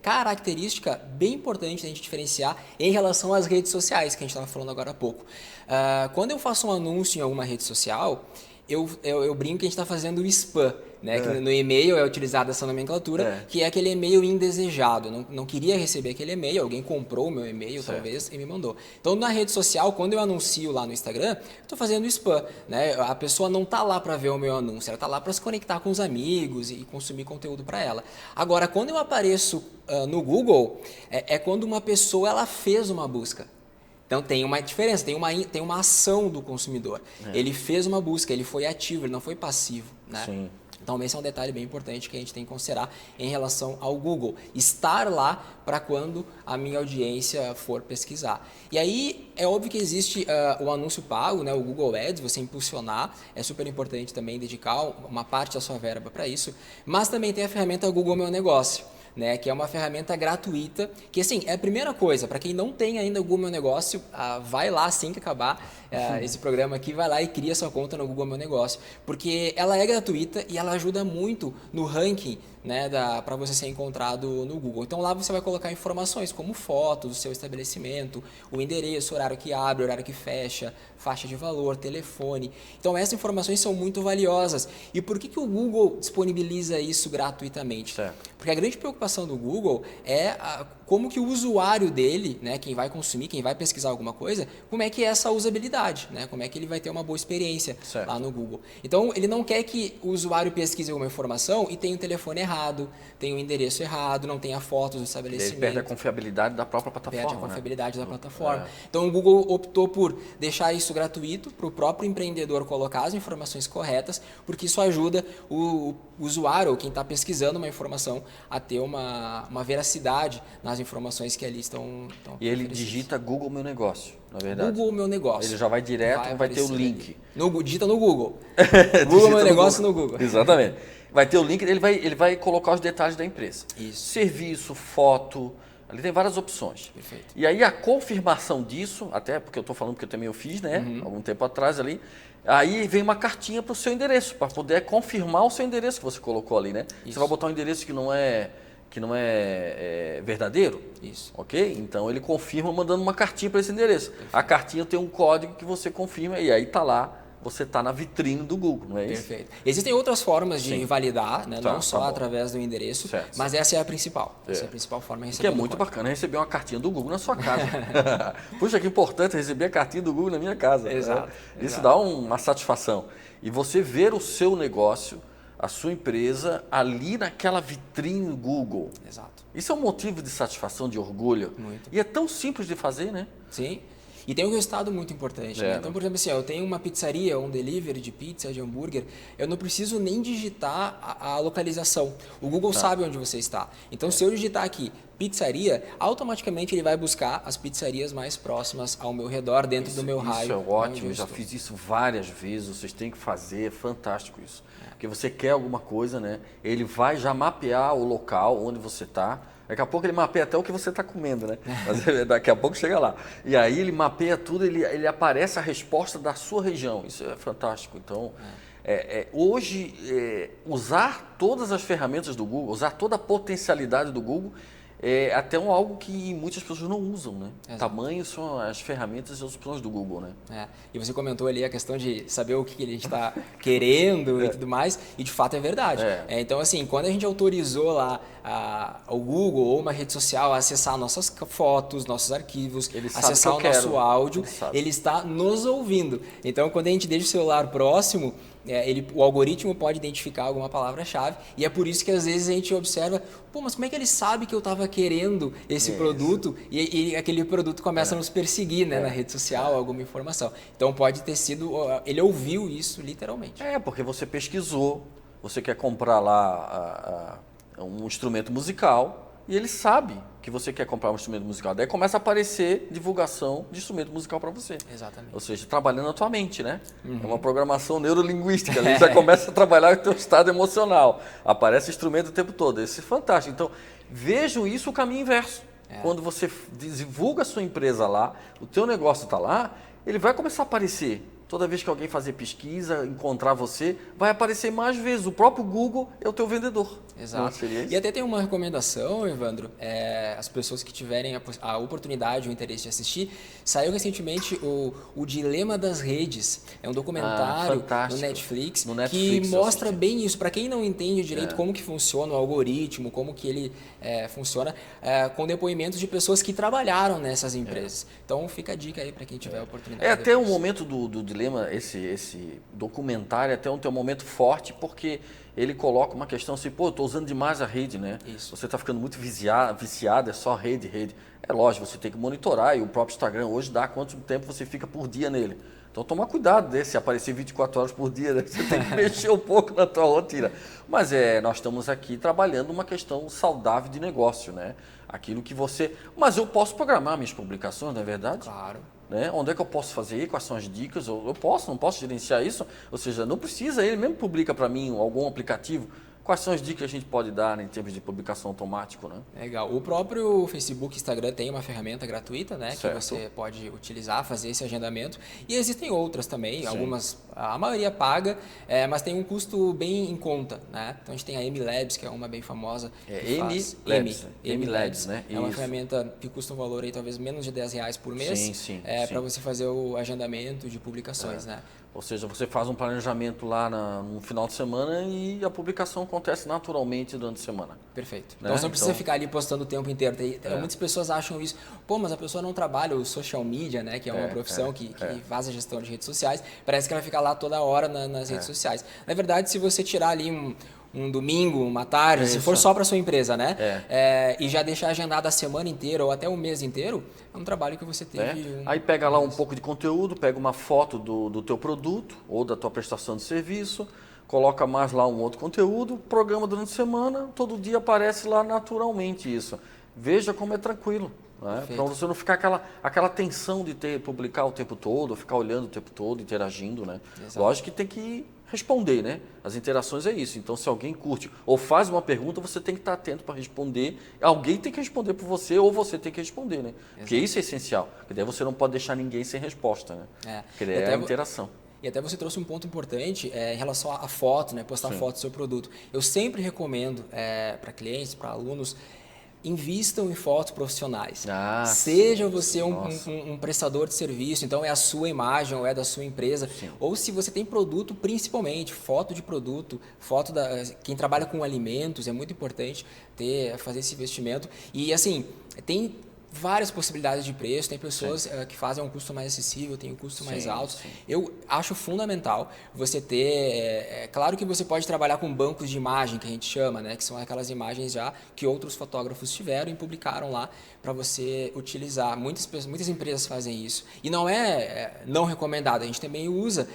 característica bem importante da gente diferenciar em relação às redes sociais, que a gente estava falando agora há pouco. Quando eu faço um anúncio em alguma rede social, eu brinco que a gente está fazendo o spam, né? Que no e-mail é utilizada essa nomenclatura, que é aquele e-mail indesejado. Não queria receber aquele e-mail, alguém comprou o meu e-mail, talvez, e me mandou. Então, na rede social, quando eu anuncio lá no Instagram, eu estou fazendo spam, né? A pessoa não está lá para ver o meu anúncio, ela está lá para se conectar com os amigos e consumir conteúdo para ela. Agora, quando eu apareço no Google, é quando uma pessoa ela fez uma busca. Então tem uma diferença, tem uma ação do consumidor. Ele fez uma busca, ele foi ativo, ele não foi passivo, né? Sim. Então esse é um detalhe bem importante que a gente tem que considerar em relação ao Google. Estar lá para quando a minha audiência for pesquisar. E aí é óbvio que existe o anúncio pago, né, o Google Ads, você impulsionar. É super importante também dedicar uma parte da sua verba para isso. Mas também tem a ferramenta Google Meu Negócio. Né, que é uma ferramenta gratuita, que assim, é a primeira coisa, para quem não tem ainda o Google Meu Negócio, vai lá assim que acabar esse programa aqui, vai lá e cria sua conta no Google Meu Negócio, porque ela é gratuita e ela ajuda muito no ranking, né, para você ser encontrado no Google. Então lá você vai colocar informações como fotos do seu estabelecimento, o endereço, o horário que abre, o horário que fecha, faixa de valor, telefone. Então essas informações são muito valiosas. E por que o Google disponibiliza isso gratuitamente? Certo. Porque a grande preocupação do Google é como que o usuário dele, né, quem vai consumir, quem vai pesquisar alguma coisa, como é que é essa usabilidade, né, como é que ele vai ter uma boa experiência lá no Google. Então, ele não quer que o usuário pesquise alguma informação e tenha o telefone errado, tenha o endereço errado, não tenha fotos do estabelecimento. Ele perde a confiabilidade da própria plataforma. Perde a confiabilidade da plataforma. Então, o Google optou por deixar isso gratuito para o próprio empreendedor colocar as informações corretas, porque isso ajuda o usuário, ou quem está pesquisando uma informação, a ter uma veracidade nas informações que ali estão E ele digita Google Meu Negócio, na verdade. Google Meu Negócio. Ele já vai direto, vai ter o link. Digita no Google. Google Meu Negócio no Google. Exatamente. Vai ter o link, ele vai colocar os detalhes da empresa. Isso. Serviço, foto, ali tem várias opções. Perfeito. E aí a confirmação disso, até porque eu estou falando porque eu também fiz, né? Algum tempo atrás ali. Aí vem uma cartinha para o seu endereço, para poder confirmar o seu endereço que você colocou ali, né? Isso. Você vai botar um endereço que não é verdadeiro? Isso. Ok? Então ele confirma mandando uma cartinha para esse endereço. Perfeito. A cartinha tem um código que você confirma e aí está lá, você está na vitrine do Google, não é isso? Perfeito. Existem outras formas de validar, né? Não só através do endereço, certo, mas essa é a principal. Essa é a principal forma de receber. Que é muito bacana receber uma cartinha do Google na sua casa. Puxa, que importante receber a cartinha do Google na minha casa. Exato. Isso dá uma satisfação. E você ver o seu negócio, a sua empresa ali naquela vitrine do Google. Exato. Isso é um motivo de satisfação, de orgulho. Muito. E é tão simples de fazer, né? Sim. E tem um resultado muito importante. Né? Então, por exemplo, assim, eu tenho uma pizzaria, um delivery de pizza, de hambúrguer, eu não preciso nem digitar a localização. O Google sabe onde você está. Então, se eu digitar aqui pizzaria, automaticamente ele vai buscar as pizzarias mais próximas ao meu redor, dentro do meu raio. Isso é ótimo, eu já fiz isso várias vezes, vocês têm que fazer, é fantástico isso. Porque você quer alguma coisa, né? Ele vai já mapear o local onde você está, Daqui a pouco ele mapeia até o que você está comendo, né? Mas daqui a pouco chega lá. E aí ele mapeia tudo, ele aparece a resposta da sua região. Isso é fantástico. Então, hoje, usar todas as ferramentas do Google, usar toda a potencialidade do Google, é até algo que muitas pessoas não usam, né? Exato. Tamanho são as ferramentas e as opções do Google, né? E você comentou ali a questão de saber o que a gente está querendo e tudo mais, e de fato é verdade. Então, assim, quando a gente autorizou lá o Google ou uma rede social a acessar nossas fotos, nossos arquivos, acessar o nosso áudio, ele está nos ouvindo. Então, quando a gente deixa o celular próximo, o algoritmo pode identificar alguma palavra-chave, e é por isso que às vezes a gente observa, mas como é que ele sabe que eu estava querendo esse produto e aquele produto começa a nos perseguir, né, na rede social, alguma informação. Então pode ter sido, ele ouviu isso literalmente. Porque você pesquisou, você quer comprar lá um instrumento musical e ele sabe que você quer comprar um instrumento musical. Daí começa a aparecer divulgação de instrumento musical para você. Exatamente. Ou seja, trabalhando a tua mente, né? É uma programação neurolinguística. Ali já começa a trabalhar o teu estado emocional. Aparece instrumento o tempo todo. Isso é fantástico. Então, vejo isso o caminho inverso. Quando você divulga a sua empresa lá, o teu negócio está lá, ele vai começar a aparecer. Toda vez que alguém fazer pesquisa, encontrar você, vai aparecer mais vezes. O próprio Google é o teu vendedor. Exato. E até tem uma recomendação, Evandro, as pessoas que tiverem a oportunidade ou interesse de assistir, saiu recentemente o Dilema das Redes. É um documentário no Netflix que mostra bem isso. Para quem não entende direito como que funciona o algoritmo, como que ele funciona, com depoimentos de pessoas que trabalharam nessas empresas. Então fica a dica aí para quem tiver a oportunidade. Até um momento do Dilema, esse documentário até um momento forte, porque ele coloca uma questão assim, eu estou usando demais a rede, né? Isso. Você está ficando muito viciado, é só rede. É lógico, você tem que monitorar, e o próprio Instagram hoje dá quanto tempo você fica por dia nele. Então toma cuidado, se aparecer 24 horas por dia, né? Você tem que mexer um pouco na tua rotina. Mas nós estamos aqui trabalhando uma questão saudável de negócio, né? Aquilo que você... Mas eu posso programar minhas publicações, não é verdade? Claro. Né? Onde é que eu posso fazer? Quais são as dicas? Eu não posso gerenciar isso? Ou seja, não precisa, ele mesmo publica para mim algum aplicativo. Quais são as dicas que a gente pode dar em termos de publicação automática, né? Legal. O próprio Facebook e Instagram tem uma ferramenta gratuita, né, que você pode utilizar, fazer esse agendamento. E existem outras também, algumas, a maioria paga, mas tem um custo bem em conta, né? Então a gente tem a M-Labs, que é uma bem famosa. M-Labs, né? É uma ferramenta que custa um valor aí talvez menos de R$10 por mês, para você fazer o agendamento de publicações, né? Ou seja, você faz um planejamento lá no final de semana e a publicação acontece naturalmente durante a semana. Perfeito. Então você não precisa ficar ali postando o tempo inteiro. Muitas pessoas acham isso, mas a pessoa não trabalha o social media, né, que é uma profissão que faz a gestão de redes sociais, parece que ela fica lá toda hora nas redes sociais. Na verdade, se você tirar ali um domingo, uma tarde, se for só para sua empresa, né? E já deixar agendado a semana inteira ou até um mês inteiro, é um trabalho que você teve. Aí pega lá um pouco de conteúdo, pega uma foto do teu produto ou da tua prestação de serviço, coloca mais lá um outro conteúdo, programa durante a semana, todo dia aparece lá naturalmente isso. Veja como é tranquilo. Para você não ficar aquela tensão de publicar o tempo todo, ficar olhando o tempo todo, interagindo, né? Lógico que tem que responder, né? As interações é isso. Então, se alguém curte ou faz uma pergunta, você tem que estar atento para responder. Alguém tem que responder por você ou você tem que responder, né? Porque isso é essencial. Porque daí você não pode deixar ninguém sem resposta, né? Porque daí é a interação. E até você trouxe um ponto importante em relação à foto, né? Postar foto do seu produto. Eu sempre recomendo para clientes, para alunos, invistam em fotos profissionais. Seja você um prestador de serviço, então é a sua imagem ou é da sua empresa. Ou se você tem produto, principalmente, foto de produto, foto quem trabalha com alimentos, é muito importante fazer esse investimento. E assim, tem várias possibilidades de preço, tem pessoas que fazem um custo mais acessível, tem um custo mais alto. Eu acho fundamental você ter... claro que você pode trabalhar com bancos de imagem, que a gente chama, né? Que são aquelas imagens já que outros fotógrafos tiveram e publicaram lá para você utilizar. Muitas empresas fazem isso. E não não recomendado, a gente também usa,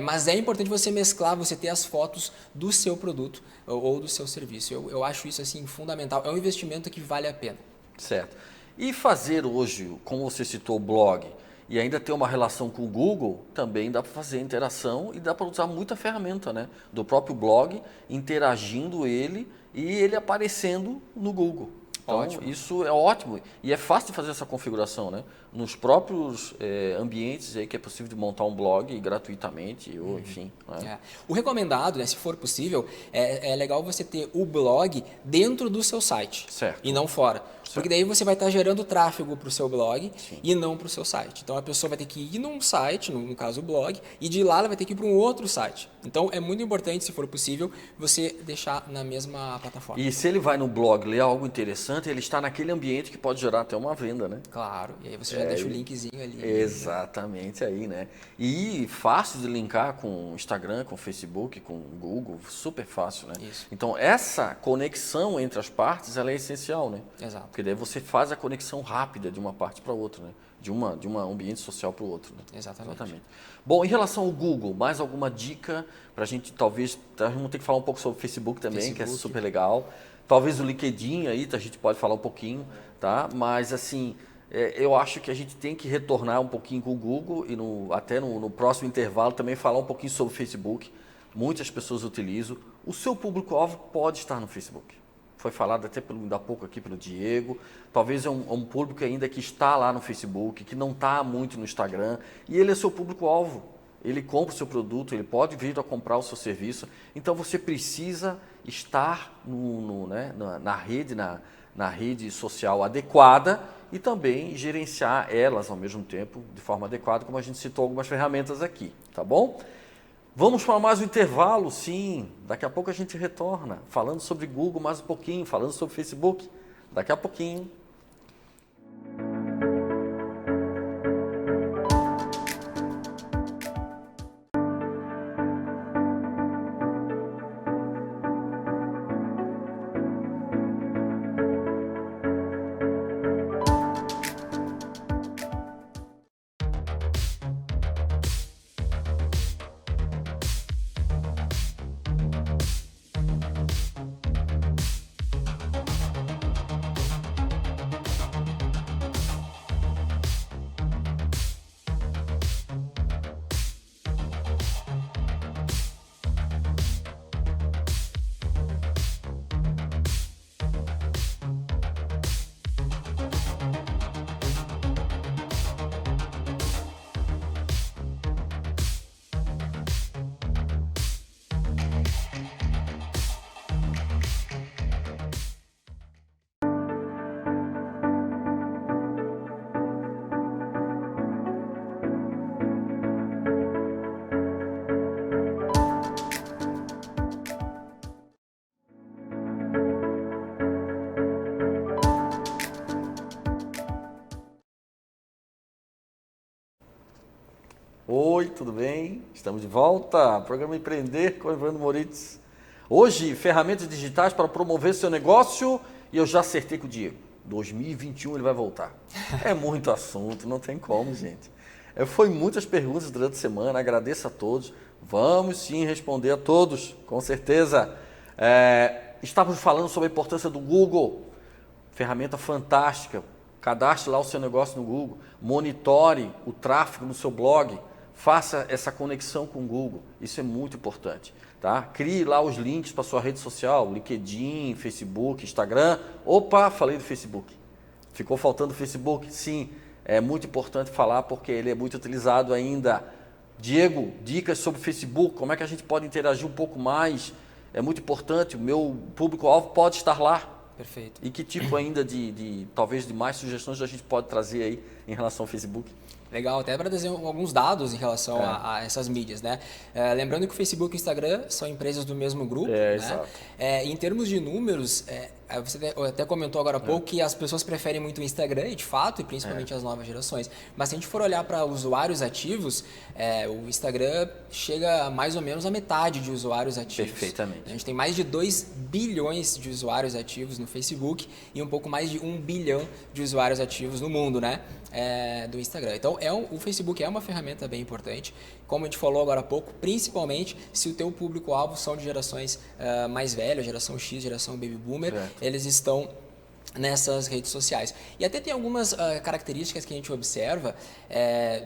mas é importante você mesclar, você ter as fotos do seu produto ou do seu serviço. Eu acho isso assim fundamental. É um investimento que vale a pena. Certo. E fazer hoje, como você citou, o blog, e ainda ter uma relação com o Google, também dá para fazer interação e dá para usar muita ferramenta, né? Do próprio blog, interagindo ele e ele aparecendo no Google. Então, isso é ótimo. E é fácil de fazer essa configuração, né? Nos próprios ambientes aí que é possível de montar um blog gratuitamente, ou enfim. Né? O recomendado, né, se for possível, é legal você ter o blog dentro do seu site. Certo. E não fora. Certo. Porque daí você vai estar gerando tráfego para o seu blog Sim. e não para o seu site. Então a pessoa vai ter que ir num site, no caso o blog, e de lá ela vai ter que ir para um outro site. Então é muito importante, se for possível, você deixar na mesma plataforma. E se ele vai no blog ler algo interessante, ele está naquele ambiente que pode gerar até uma venda, né? Claro, e aí você já deixa o linkzinho ali. Exatamente aí, né? E fácil de linkar com Instagram, com Facebook, com Google, super fácil, né? Isso. Então essa conexão entre as partes, ela é essencial, né? Exato. Porque daí você faz a conexão rápida de uma parte para outra, né? De um ambiente social para o outro. Né? Exatamente. Bom, em relação ao Google, mais alguma dica para a gente, talvez, vamos ter que falar um pouco sobre o Facebook também, que é super legal. Talvez o LinkedIn aí, a gente pode falar um pouquinho, tá? Mas assim, eu acho que a gente tem que retornar um pouquinho com o Google e até no próximo intervalo também falar um pouquinho sobre o Facebook. Muitas pessoas utilizam. O seu público-alvo pode estar no Facebook. Foi falado até ainda há pouco aqui pelo Diego. Talvez é um público ainda que está lá no Facebook, que não está muito no Instagram, e ele é seu público-alvo. Ele compra o seu produto, ele pode vir a comprar o seu serviço. Então você precisa estar na rede social adequada e também gerenciar elas ao mesmo tempo de forma adequada, como a gente citou algumas ferramentas aqui, tá bom? Vamos para mais um intervalo, sim. Daqui a pouco a gente retorna, falando sobre Google mais um pouquinho, falando sobre Facebook. Daqui a pouquinho. Oi, tudo bem? Estamos de volta. Programa Empreender com o Evandro Moritz. Hoje, ferramentas digitais para promover seu negócio, e eu já acertei com o Diego. 2021 ele vai voltar. É muito assunto, não tem como, gente. Foi muitas perguntas durante a semana, agradeço a todos. Vamos sim responder a todos, com certeza. Estávamos falando sobre a importância do Google, ferramenta fantástica. Cadastre lá o seu negócio no Google, monitore o tráfego no seu blog, faça essa conexão com o Google, isso é muito importante. Tá? Crie lá os links para a sua rede social, LinkedIn, Facebook, Instagram. Opa, falei do Facebook. Ficou faltando o Facebook? Sim, é muito importante falar porque ele é muito utilizado ainda. Diego, dicas sobre o Facebook, como é que a gente pode interagir um pouco mais? É muito importante, o meu público-alvo pode estar lá. Perfeito. E que tipo ainda talvez de mais sugestões a gente pode trazer aí em relação ao Facebook? Legal, até para trazer alguns dados em relação a essas mídias, né? Lembrando que o Facebook e o Instagram são empresas do mesmo grupo, né? Exato. Em termos de números, você até comentou agora há pouco que as pessoas preferem muito o Instagram, e de fato, e principalmente as novas gerações. Mas se a gente for olhar para usuários ativos, o Instagram chega a mais ou menos a metade de usuários ativos. Perfeitamente. A gente tem mais de 2 bilhões de usuários ativos no Facebook e um pouco mais de 1 bilhão de usuários ativos no mundo, né? Do Instagram. Então, o Facebook é uma ferramenta bem importante, como a gente falou agora há pouco, principalmente se o teu público-alvo são de gerações mais velhas, geração X, geração Baby Boomer, eles estão nessas redes sociais. E até tem algumas características que a gente observa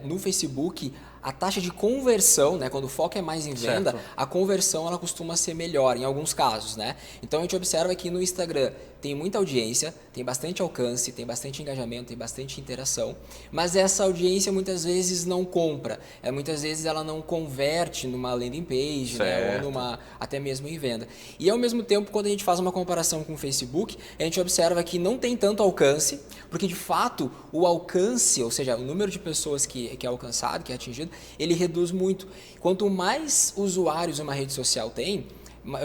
no Facebook. a taxa de conversão, né, quando o foco é mais em venda, certo. a conversão ela costuma ser melhor em alguns casos, né? Então a gente observa que no Instagram tem muita audiência, tem bastante alcance, tem bastante engajamento, tem bastante interação, mas essa audiência muitas vezes não compra, muitas vezes ela não converte numa landing page, né, ou numa, até mesmo em venda. E ao mesmo tempo, quando a gente faz uma comparação com o Facebook, a gente observa que não tem tanto alcance, porque de fato o alcance, ou seja, o número de pessoas que é alcançado, que é atingido, ele reduz muito. Quanto mais usuários uma rede social tem,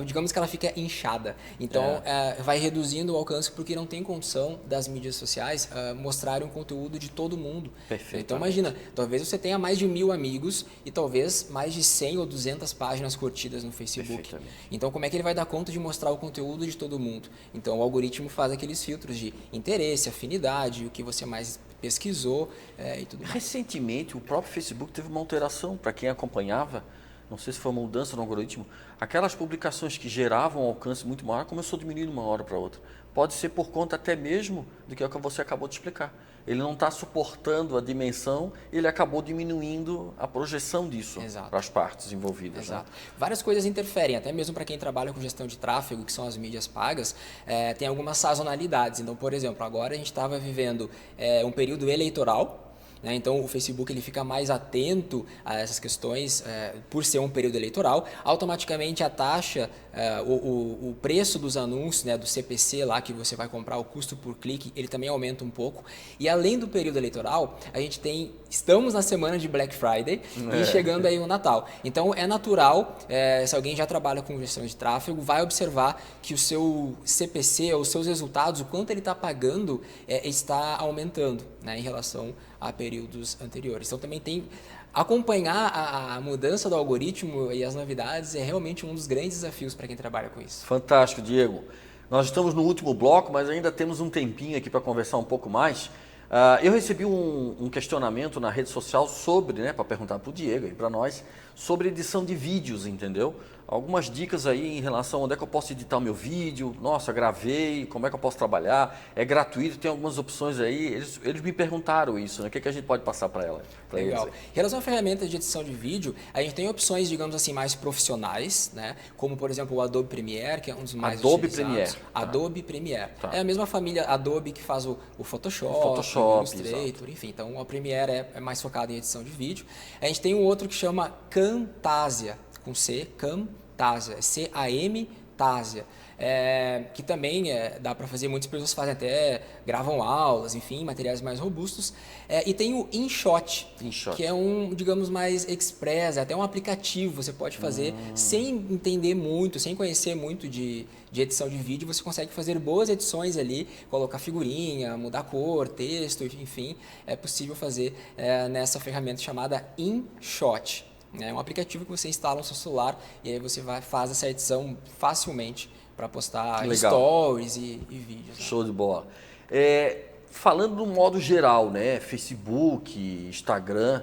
digamos que ela fica inchada. Então, vai reduzindo o alcance porque não tem condição das mídias sociais mostrarem o conteúdo de todo mundo. Perfeito. Então, imagina, talvez você tenha mais de 1.000 amigos e talvez mais de 100 ou 200 páginas curtidas no Facebook. Então, como é que ele vai dar conta de mostrar o conteúdo de todo mundo? Então, o algoritmo faz aqueles filtros de interesse, afinidade, o que você mais pesquisou e tudo mais. Recentemente, o próprio Facebook teve uma alteração para quem acompanhava. Não sei se foi uma mudança no algoritmo, aquelas publicações que geravam um alcance muito maior começou a diminuir de uma hora para outra. Pode ser por conta até mesmo do que você acabou de explicar. Ele não está suportando a dimensão, ele acabou diminuindo a projeção disso para as partes envolvidas. Exato. Né? Várias coisas interferem, até mesmo para quem trabalha com gestão de tráfego, que são as mídias pagas, tem algumas sazonalidades. Então, por exemplo, agora a gente estava vivendo um período eleitoral. Então, o Facebook ele fica mais atento a essas questões por ser um período eleitoral. Automaticamente, a taxa, o preço dos anúncios, né, do CPC lá que você vai comprar, o custo por clique, ele também aumenta um pouco. E além do período eleitoral, a gente estamos na semana de Black Friday e chegando aí o Natal. Então, é natural, se alguém já trabalha com gestão de tráfego, vai observar que o seu CPC, os seus resultados, o quanto ele está pagando, está aumentando, né, em relação a períodos anteriores. Então também tem acompanhar a mudança do algoritmo e as novidades é realmente um dos grandes desafios para quem trabalha com isso. Fantástico, Diego. Nós estamos no último bloco, mas ainda temos um tempinho aqui para conversar um pouco mais. Eu recebi um questionamento na rede social sobre, para perguntar para o Diego e para nós, sobre edição de vídeos, entendeu? Algumas dicas aí em relação a onde é que eu posso editar o meu vídeo, nossa, gravei, como é que eu posso trabalhar, é gratuito, tem algumas opções aí, eles me perguntaram isso, né? O que a gente pode passar para ela? Legal. Em relação a ferramentas de edição de vídeo, a gente tem opções, digamos assim, mais profissionais, né? Como, por exemplo, o Adobe Premiere, que é um dos mais utilizados. Adobe Premiere. Tá. É a mesma família Adobe que faz o Photoshop, o Illustrator, exato. Enfim. Então, o Premiere é mais focado em edição de vídeo. A gente tem um outro que chama Camtasia, com C, Camtasia, Camtasia, que também dá para fazer, muitas pessoas fazem até, gravam aulas, enfim, materiais mais robustos. E tem o InShot, que é digamos, mais express, até um aplicativo, você pode fazer sem entender muito, sem conhecer muito de edição de vídeo, você consegue fazer boas edições ali, colocar figurinha, mudar cor, texto, enfim, é possível fazer nessa ferramenta chamada InShot. É um aplicativo que você instala no seu celular e aí você faz essa edição facilmente para postar stories e vídeos. Né? Show de bola. Falando no modo geral, né? Facebook, Instagram,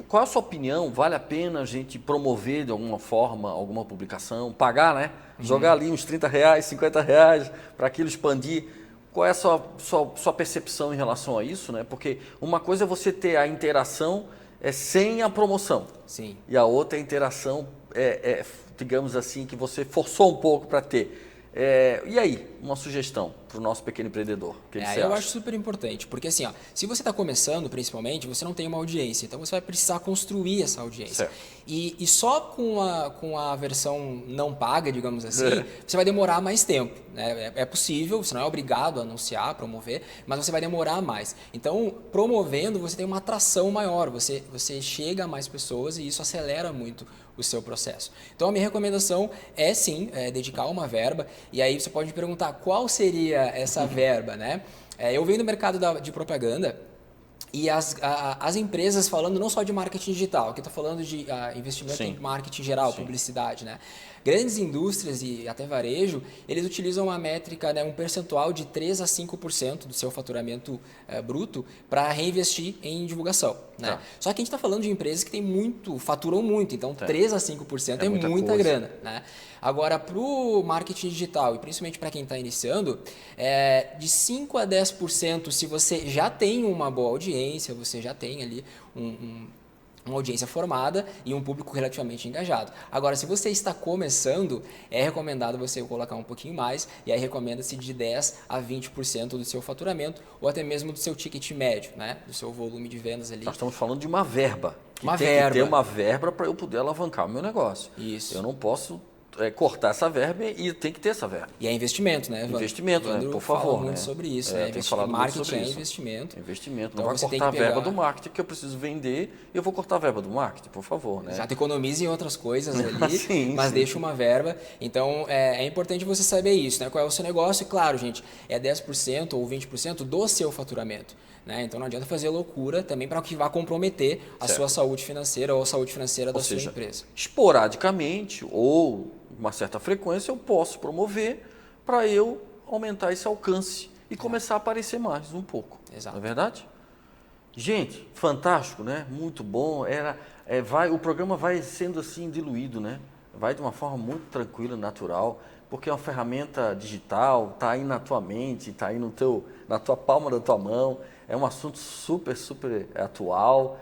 qual a sua opinião? Vale a pena a gente promover de alguma forma alguma publicação? Pagar, né? Jogar ali uns R$30, R$50 para aquilo expandir. Qual é a sua percepção em relação a isso, né? Porque uma coisa é você ter a interação sem a promoção. Sim. E a outra interação digamos assim, que você forçou um pouco para ter. E aí, uma sugestão para o nosso pequeno empreendedor? O que você acha? Eu acho super importante, porque assim, se você está começando, principalmente, você não tem uma audiência, então você vai precisar construir essa audiência. Certo. E só com a versão não paga, digamos assim, você vai demorar mais tempo. Né? É possível, você não é obrigado a anunciar, promover, mas você vai demorar mais. Então, promovendo, você tem uma atração maior, você chega a mais pessoas e isso acelera muito o seu processo. Então, a minha recomendação é sim, dedicar uma verba, e aí você pode me perguntar qual seria essa verba, né? Eu venho do mercado de propaganda e as empresas falando não só de marketing digital, aqui estou falando de investimento em marketing geral, publicidade, né? Grandes indústrias e até varejo, eles utilizam uma métrica, né, um percentual de 3 a 5% do seu faturamento bruto para reinvestir em divulgação. Né? Só que a gente está falando de empresas que faturam muito, então 3 a 5% é muita grana. Né? Agora, para o marketing digital, e principalmente para quem está iniciando, de 5 a 10%, se você já tem uma boa audiência, audiência, você já tem ali uma audiência formada e um público relativamente engajado. Agora, se você está começando, é recomendado você colocar um pouquinho mais, e aí recomenda-se de 10% a 20% do seu faturamento, ou até mesmo do seu ticket médio, né? Do seu volume de vendas ali. Nós estamos falando de uma verba. Que Uma tem verba. que ter uma verba para eu poder alavancar o meu negócio. Isso. Eu não posso cortar essa verba e tem que ter essa verba. E é investimento, né, Evandro? Investimento, né? Por favor. Fala muito sobre isso, né? Marketing é investimento. Investimento. Então, não vai cortar a verba do marketing, que eu preciso vender e eu vou cortar a verba do marketing, por favor. Né? Exato, economize em outras coisas ali, sim, mas sim. deixa uma verba. Então, é importante você saber isso, né? Qual é o seu negócio. E claro, gente, é 10% ou 20% do seu faturamento. Né? Então, não adianta fazer loucura também para que vá comprometer a sua saúde financeira ou a saúde financeira da sua empresa. Esporadicamente ou uma certa frequência eu posso promover para eu aumentar esse alcance e começar a aparecer mais um pouco. Exato. Não é verdade? Gente, fantástico, né? Muito bom. O programa vai sendo assim diluído, né? Vai de uma forma muito tranquila, natural, porque é uma ferramenta digital, está aí na tua mente, está aí na tua palma da tua mão. É um assunto super, super atual.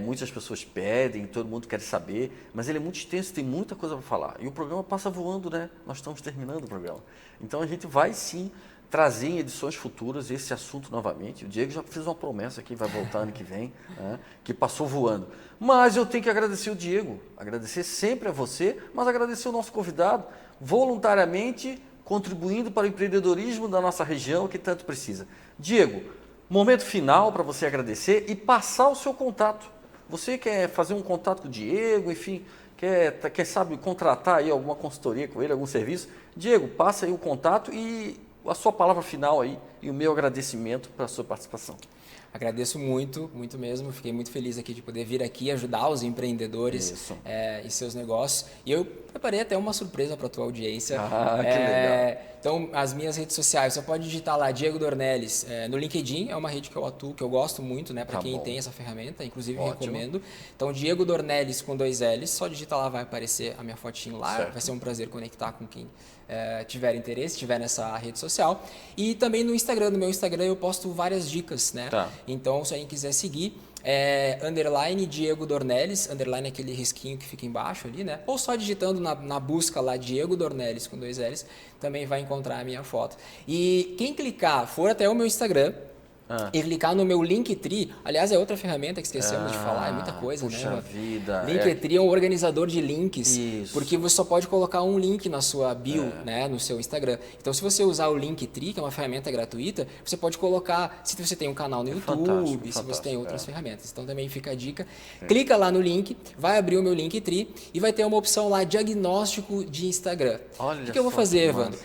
Muitas pessoas pedem, todo mundo quer saber, mas ele é muito extenso, tem muita coisa para falar. E o programa passa voando, né? Nós estamos terminando o programa. Então a gente vai sim trazer em edições futuras esse assunto novamente. O Diego já fez uma promessa aqui, vai voltar ano que vem, né? Que passou voando. Mas eu tenho que agradecer o Diego, agradecer sempre a você, mas agradecer o nosso convidado, voluntariamente contribuindo para o empreendedorismo da nossa região que tanto precisa. Diego, momento final para você agradecer e passar o seu contato. Você quer fazer um contato com o Diego, enfim, quer sabe, contratar aí alguma consultoria com ele, algum serviço? Diego, passa aí o contato e a sua palavra final aí e o meu agradecimento pela sua participação. Agradeço muito, muito mesmo. Fiquei muito feliz aqui de poder vir aqui ajudar os empreendedores e seus negócios. E eu preparei até uma surpresa para a tua audiência. Que legal. Então, as minhas redes sociais, você pode digitar lá Diego Dornelles. No LinkedIn, é uma rede que eu atuo, que eu gosto muito, né? Para quem tem essa ferramenta, inclusive recomendo. Então, Diego Dornelles com 2 L's, só digitar lá, vai aparecer a minha fotinho lá. Certo. Vai ser um prazer conectar com quem tiver interesse, tiver nessa rede social. E também no Instagram, no meu Instagram eu posto várias dicas, né? Tá. Então, se alguém quiser seguir, _ Diego Dornelles, underline aquele risquinho que fica embaixo ali, né? Ou só digitando na busca lá Diego Dornelles com 2 L's, também vai encontrar a minha foto. E quem clicar, for até o meu Instagram, e clicar no meu Linktree, aliás, é outra ferramenta que esquecemos de falar, é muita coisa, puxa né? Vida. Linktree é um organizador de links, Isso. porque você só pode colocar um link na sua bio, né, no seu Instagram. Então, se você usar o Linktree, que é uma ferramenta gratuita, você pode colocar, se você tem um canal no YouTube, se você tem outras ferramentas. Então, também fica a dica. Clica lá no link, vai abrir o meu Linktree e vai ter uma opção lá, diagnóstico de Instagram. Olha o que eu vou fazer, Evandro?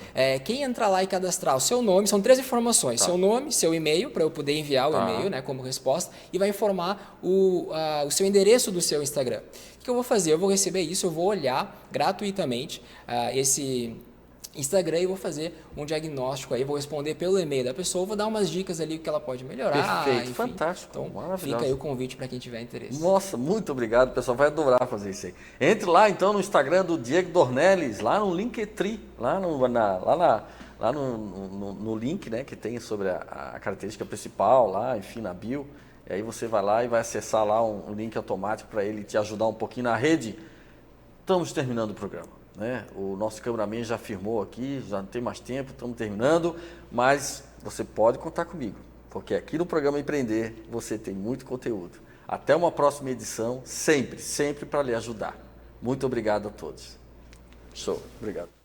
Quem entrar lá e cadastrar o seu nome, são 3 informações, seu nome, seu e-mail, para eu poder enviar o e-mail, né, como resposta, e vai informar o seu endereço do seu Instagram. O que eu vou fazer? Eu vou receber isso, eu vou olhar gratuitamente esse Instagram e vou fazer um diagnóstico aí, vou responder pelo e-mail da pessoa, vou dar umas dicas ali que ela pode melhorar. Perfeito, enfim. fantástico, Então, maravilhoso. fica aí o convite para quem tiver interesse. Nossa, muito obrigado, o pessoal vai adorar fazer isso aí. Entre lá então no Instagram do Diego Dornelles, lá no Linktree, lá no link, né, que tem sobre a característica principal, lá, enfim, na bio. E aí você vai lá e vai acessar lá um link automático para ele te ajudar um pouquinho na rede. Estamos terminando o programa, né? O nosso cameraman já afirmou aqui, já não tem mais tempo, estamos terminando, mas você pode contar comigo, porque aqui no programa Empreender você tem muito conteúdo. Até uma próxima edição, sempre para lhe ajudar. Muito obrigado a todos. Show, obrigado.